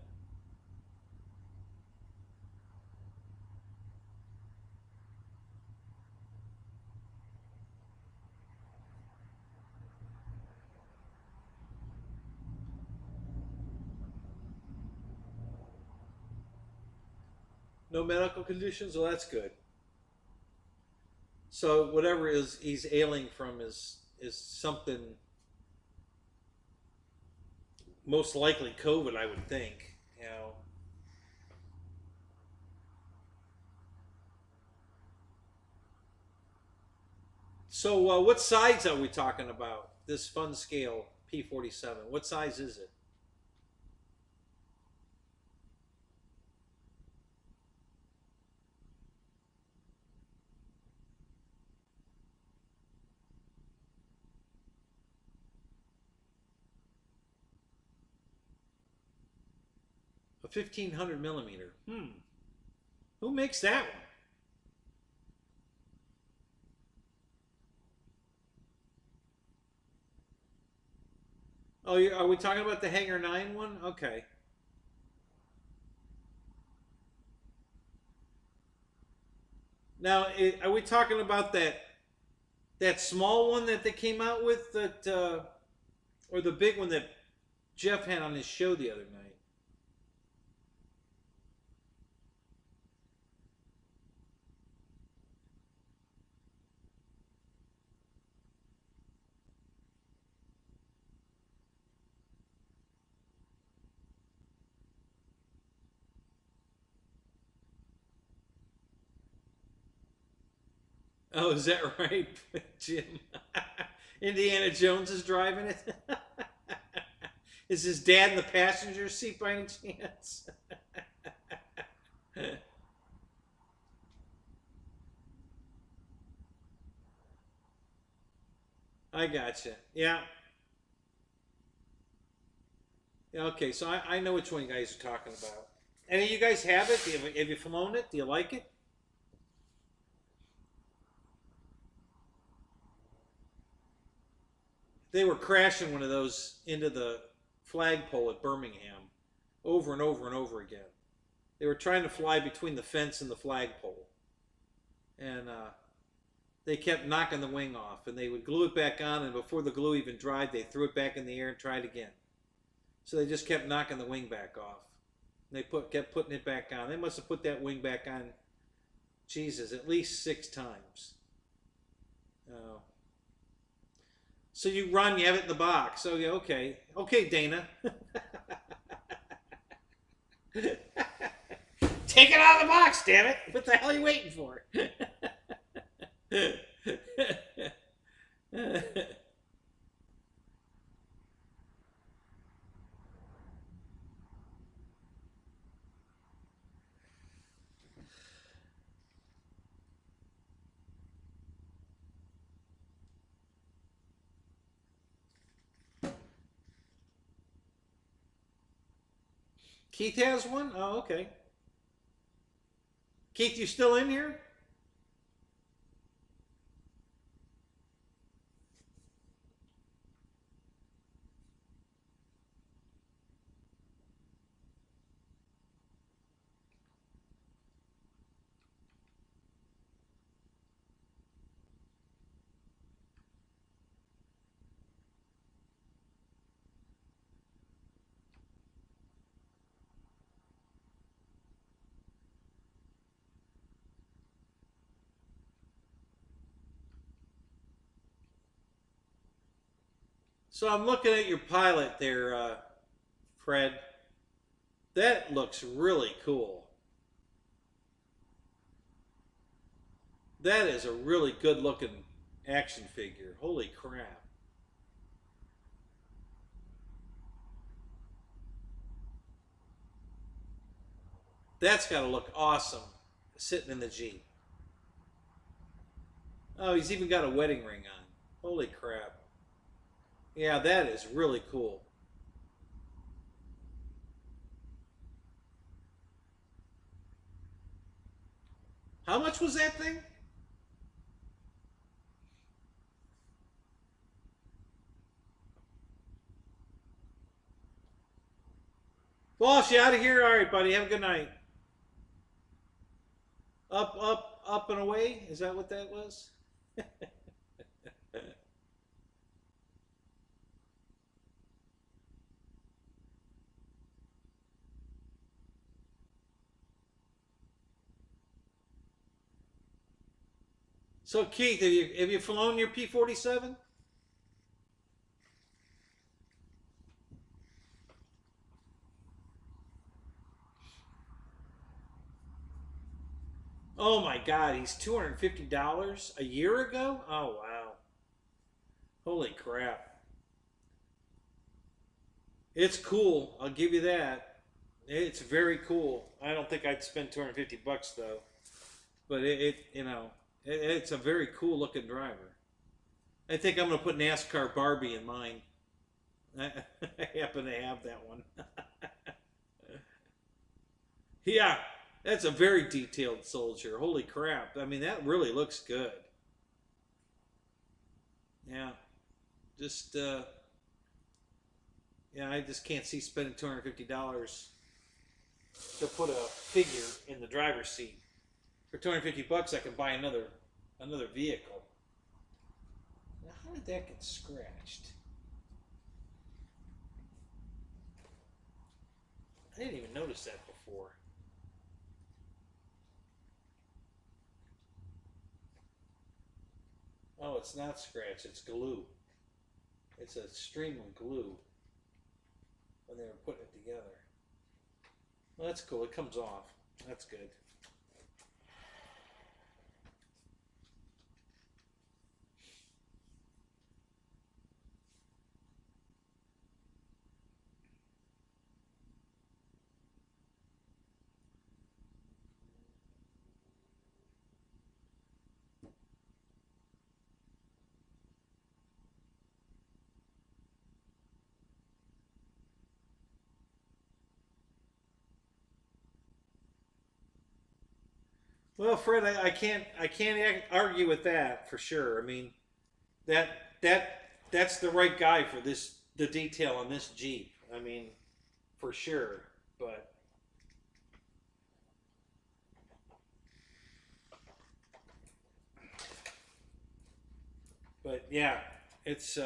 No medical conditions? Well, that's good. So whatever is he's ailing from is something, most likely COVID, I would think. So what size are we talking about? This fun scale P47. What size is it? A 1500 millimeter. Who makes that one? Oh, are we talking about the Hangar 9 one? Okay. Now, are we talking about that small one that they came out with, or the big one that Jeff had on his show the other night? Oh, is that right, Jim? Indiana Jones is driving it. Is his dad in the passenger seat by any chance? I gotcha. Yeah. Yeah. Okay, so I know which one you guys are talking about. Any of you guys have it? Have you flown it? Do you like it? They were crashing one of those into the flagpole at Birmingham over and over and over again. They were trying to fly between the fence and the flagpole. And they kept knocking the wing off. And they would glue it back on, and before the glue even dried, they threw it back in the air and tried again. So they just kept knocking the wing back off. And they kept putting it back on. They must have put that wing back on, Jesus, at least 6 times. Oh. So you run, you have it in the box. Oh, yeah, okay. Okay, Dana. Take it out of the box, damn it! What the hell are you waiting for? Keith has one? Oh, okay. Keith, you still in here? So I'm looking at your pilot there, Fred. That looks really cool. That is a really good looking action figure. Holy crap. That's got to look awesome sitting in the Jeep. Oh, he's even got a wedding ring on. Holy crap. Yeah, that is really cool. How much was that thing? Boss, you out of here? All right, buddy. Have a good night. Up, up, up and away? Is that what that was? So Keith, have you flown your P-47? Oh my God, he's $250 a year ago? Oh wow. Holy crap. It's cool, I'll give you that. It's very cool. I don't think I'd spend 250 bucks though. But it's a very cool looking driver. I think I'm going to put NASCAR Barbie in mine. I happen to have that one. Yeah, that's a very detailed soldier. Holy crap. I mean, that really looks good. Yeah. Just, yeah, I just can't see spending $250 to put a figure in the driver's seat. For 250 bucks, I can buy another vehicle. Now, how did that get scratched? I didn't even notice that before. Oh, it's not scratch, it's glue. It's a stream of glue when they were putting it together. Well, that's cool. It comes off. That's good. Well, Fred, I can't argue with that for sure. I mean, that that's the right guy for the detail on this Jeep. I mean, for sure. But yeah, it's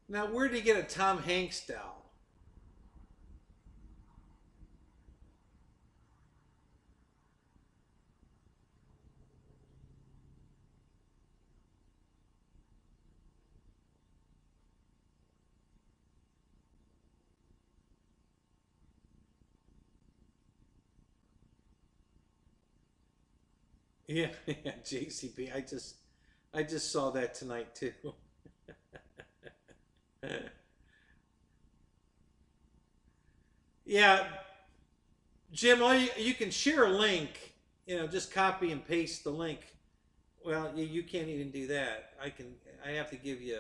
Now, where did he get a Tom Hanks doll? Yeah, yeah, JCP. I just saw that tonight too. Yeah, Jim, you can share a link. You know, just copy and paste the link. Well, you can't even do that. I have to give you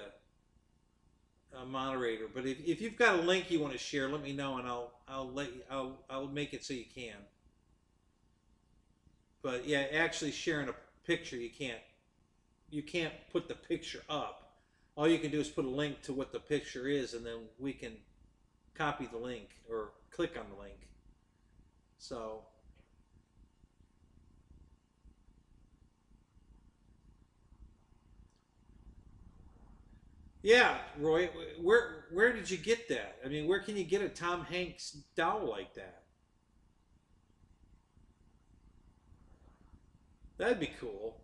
a moderator. But if you've got a link you want to share, let me know and I'll make it so you can. But yeah, actually sharing a picture, you can't put the picture up. All you can do is put a link to what the picture is, and then we can copy the link or click on the link. So yeah, Roy, where did you get that? I mean, where can you get a Tom Hanks doll like that? That'd be cool.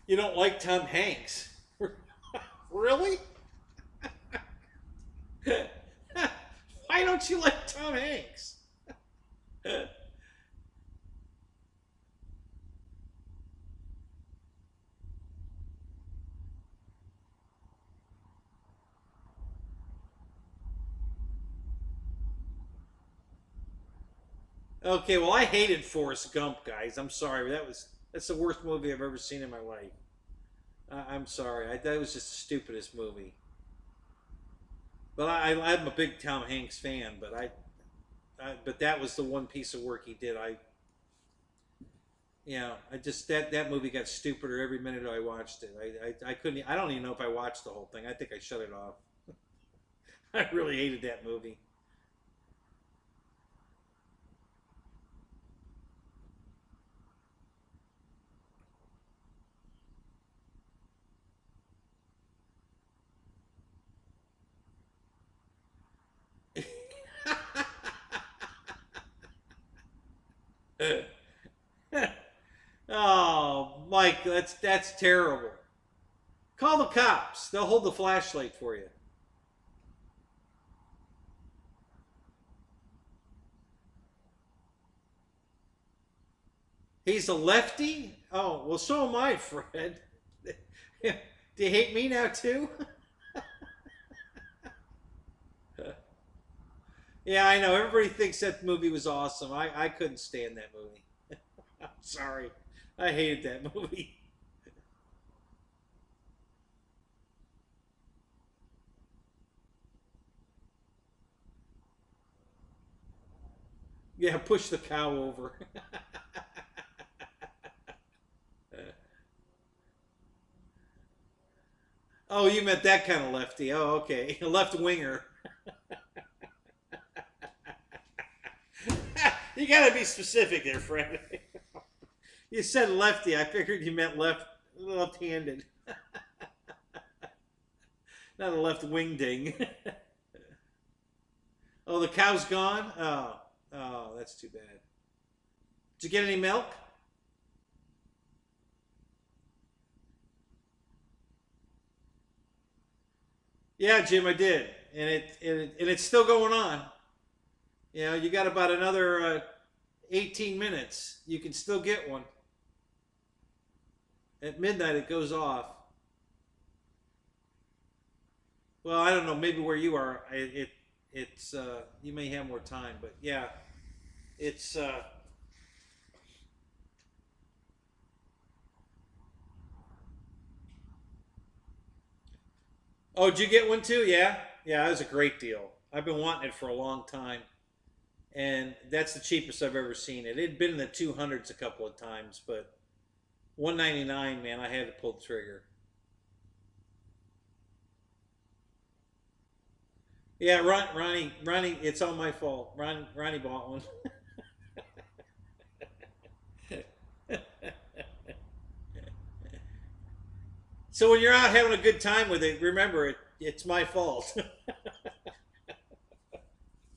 You don't like Tom Hanks? Really? Why don't you like Tom Hanks? Okay, well, I hated Forrest Gump, guys. I'm sorry. That's the worst movie I've ever seen in my life. I'm sorry. That was just the stupidest movie. But I'm a big Tom Hanks fan. But that was the one piece of work he did. I just that movie got stupider every minute I watched it. I couldn't. I don't even know if I watched the whole thing. I think I shut it off. I really hated that movie. Oh, Mike, that's terrible. Call the cops. They'll hold the flashlight for you. He's a lefty? Oh, well, so am I, Fred. Do you hate me now, too? Yeah, I know. Everybody thinks that movie was awesome. I couldn't stand that movie. I'm sorry. I hated that movie. Yeah, push the cow over. Oh, you meant that kind of lefty. Oh, okay. Left winger. You gotta be specific there, Fred. You said lefty. I figured you meant left-handed. Not a left wing ding. Oh, the cow's gone? Oh, that's too bad. Did you get any milk? Yeah, Jim, I did. And it's still going on. You know, you got about another 18 minutes. You can still get one. At midnight, it goes off. Well, I don't know. Maybe where you are, it's you may have more time, but yeah, it's. Oh, did you get one too? Yeah, yeah, that was a great deal. I've been wanting it for a long time, and that's the cheapest I've ever seen it. It'd been in the 200s a couple of times, but 199, man, I had to pull the trigger. Yeah, Ronnie, it's all my fault. Ronnie bought one. So when you're out having a good time with it, remember it's my fault.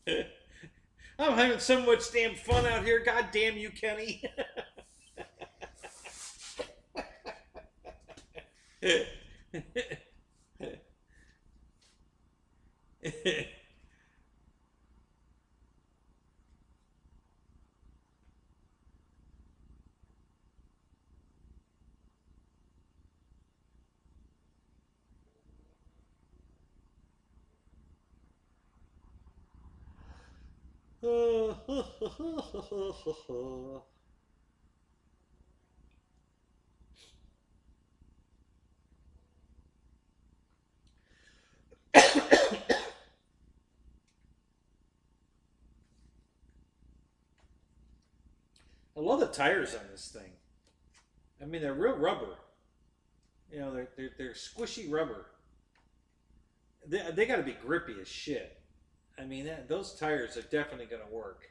I'm having so much damn fun out here. God damn you, Kenny. I love the tires on this thing. I mean, they're real rubber. You know, they're squishy rubber. They got to be grippy as shit. I mean, those tires are definitely going to work.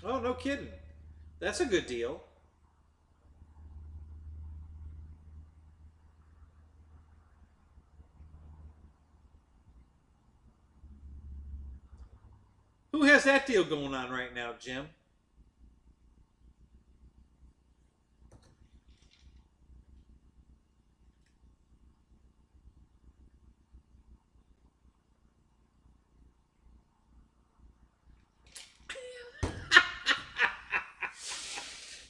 Oh, no kidding. That's a good deal. Who has that deal going on right now, Jim?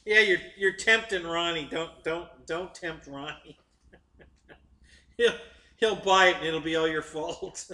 Yeah, you're tempting Ronnie. Don't tempt Ronnie. He'll he'll buy it and it'll be all your fault.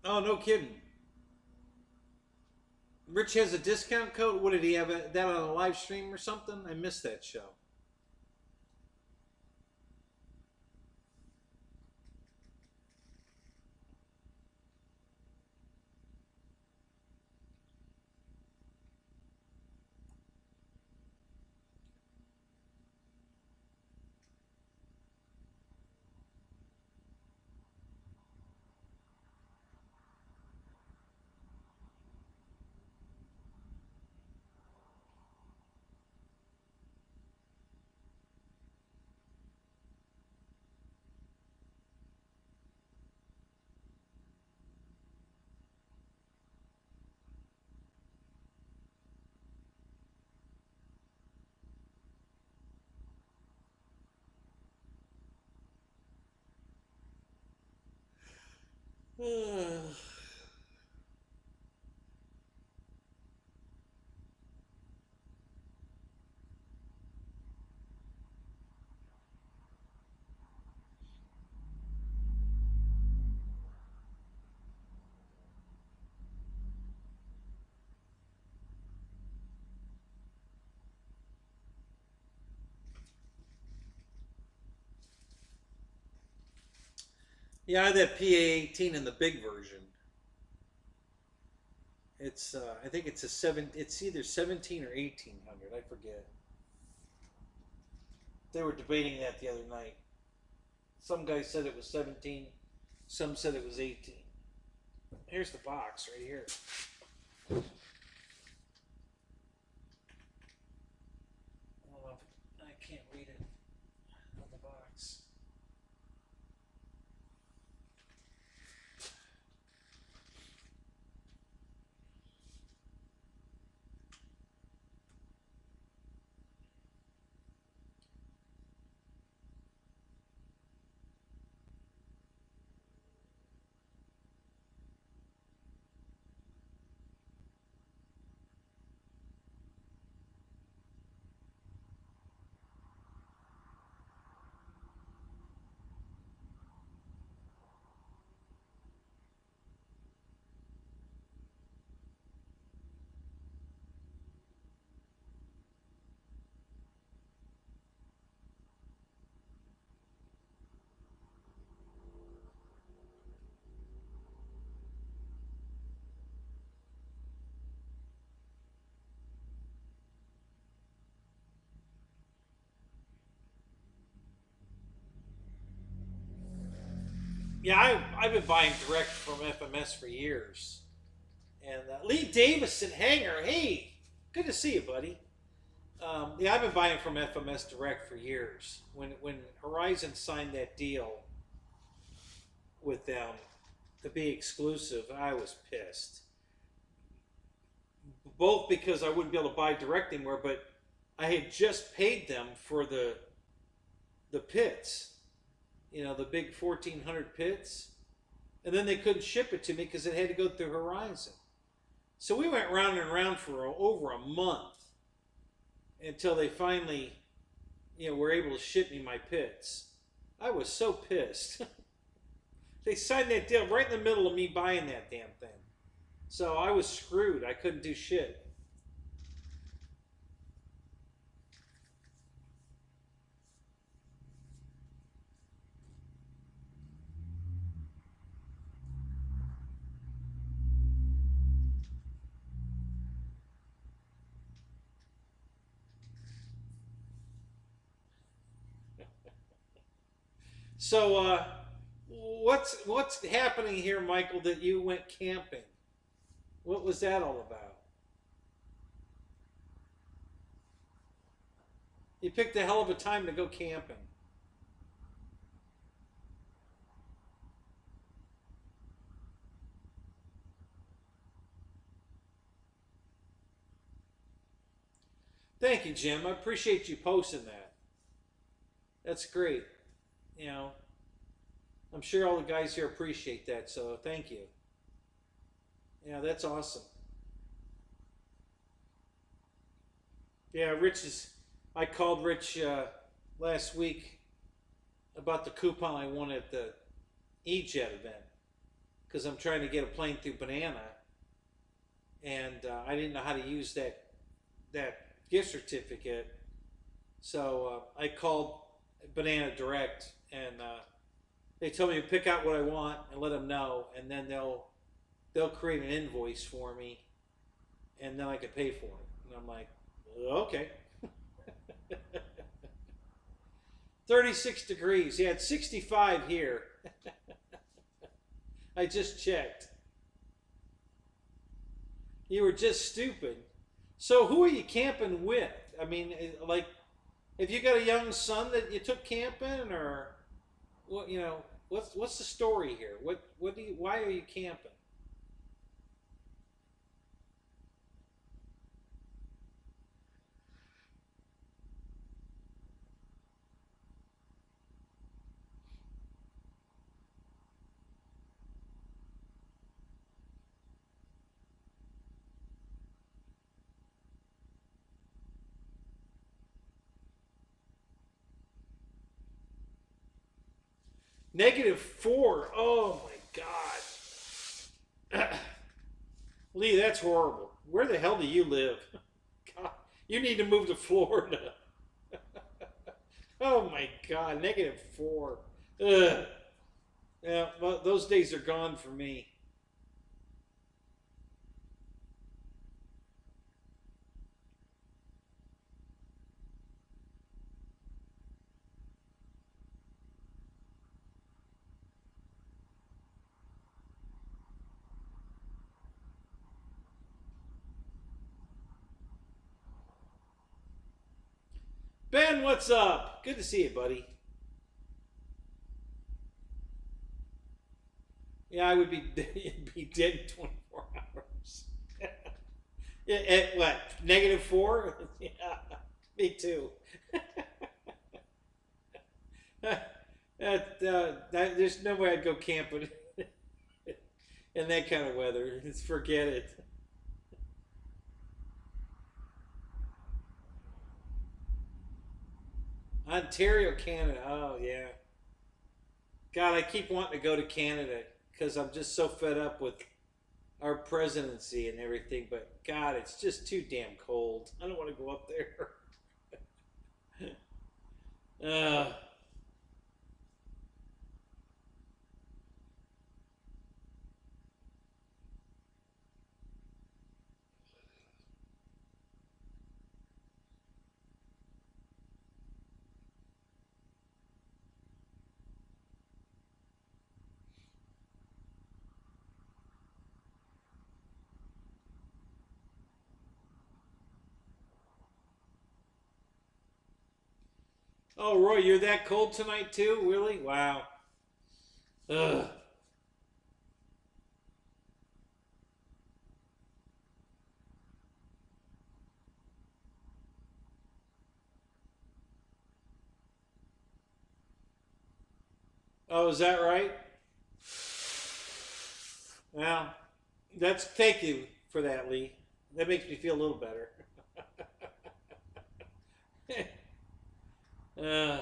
Oh, no kidding. Rich has a discount code. What did he have that on a live stream or something? I missed that show. Yeah, I have that PA-18 in the big version. It's I think it's a seven. It's either 17 or 1800. I forget. They were debating that the other night. Some guy said it was 17. Some said it was 18. Here's the box right here. I can't read it on the box. Yeah, I've been buying direct from FMS for years. And Lee Davis at Hangar, hey, good to see you, buddy. Yeah, I've been buying from FMS direct for years. When Horizon signed that deal with them to be exclusive, I was pissed. Both because I wouldn't be able to buy direct anymore, but I had just paid them for the pits, you know, the big 1,400 pits, and then they couldn't ship it to me because it had to go through Horizon. So we went round and round for over a month until they finally, you know, were able to ship me my pits. I was so pissed. They signed that deal right in the middle of me buying that damn thing. So I was screwed. I couldn't do shit. So what's happening here, Michael, that you went camping? What was that all about? You picked a hell of a time to go camping. Thank you, Jim. I appreciate you posting that. That's great. You know, I'm sure all the guys here appreciate that, so thank you. Yeah, that's awesome. Yeah, Rich is. I called Rich last week about the coupon I won at the E-Jet event because I'm trying to get a plane through Banana, and I didn't know how to use that gift certificate, so I called Banana Direct, and they told me to pick out what I want and let them know, and then they'll create an invoice for me, and then I can pay for it. And I'm like, okay. 36 degrees. Yeah, it's 65 here. I just checked. You were just stupid. So who are you camping with? I mean, like, have you got a young son that you took camping, or what? You know, what's the story here? What do you? Why are you camping? -4. Oh my God, Lee, that's horrible. Where the hell do you live? God, you need to move to Florida. Oh my God, -4. Ugh. Yeah, well, those days are gone for me. Ben, what's up? Good to see you, buddy. Yeah, I would be be dead in 24 hours. At what? -4? Yeah, me too. There's no way I'd go camping in that kind of weather. Just forget it. Ontario, Canada. Oh yeah. God, I keep wanting to go to Canada because I'm just so fed up with our presidency and everything. But God, it's just too damn cold. I don't want to go up there. uh, oh, Roy, you're that cold tonight too? Really? Wow. Ugh. Oh, is that right? Well, that's thank you for that, Lee. That makes me feel a little better. uh,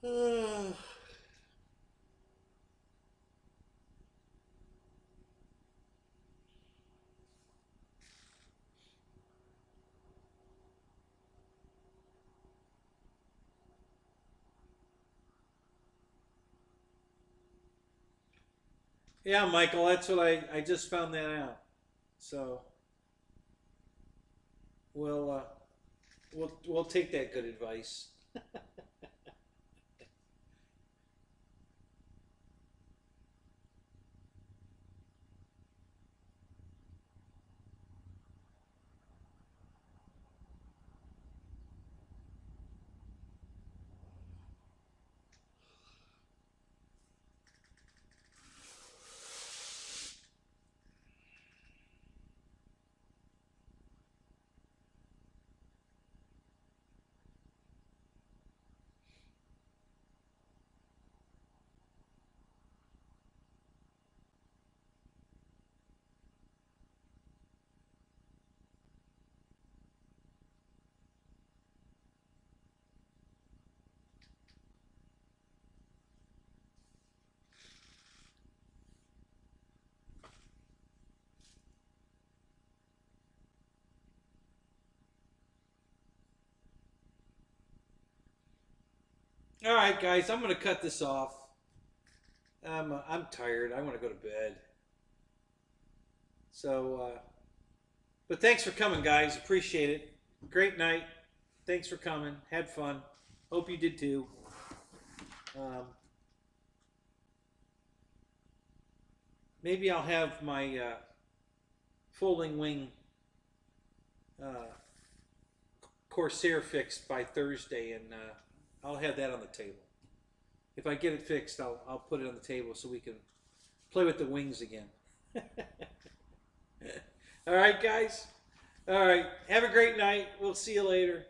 all yeah, Michael, that's what I just found that out. So we'll we'll take that good advice. All right, guys, I'm gonna cut this off. I'm tired. I want to go to bed. So, but thanks for coming, guys. Appreciate it. Great night. Thanks for coming. Had fun. Hope you did too. Um, maybe I'll have my folding wing uh, Corsair fixed by Thursday, and I'll have that on the table. If I get it fixed, I'll put it on the table so we can play with the wings again. All right, guys. All right. Have a great night. We'll see you later.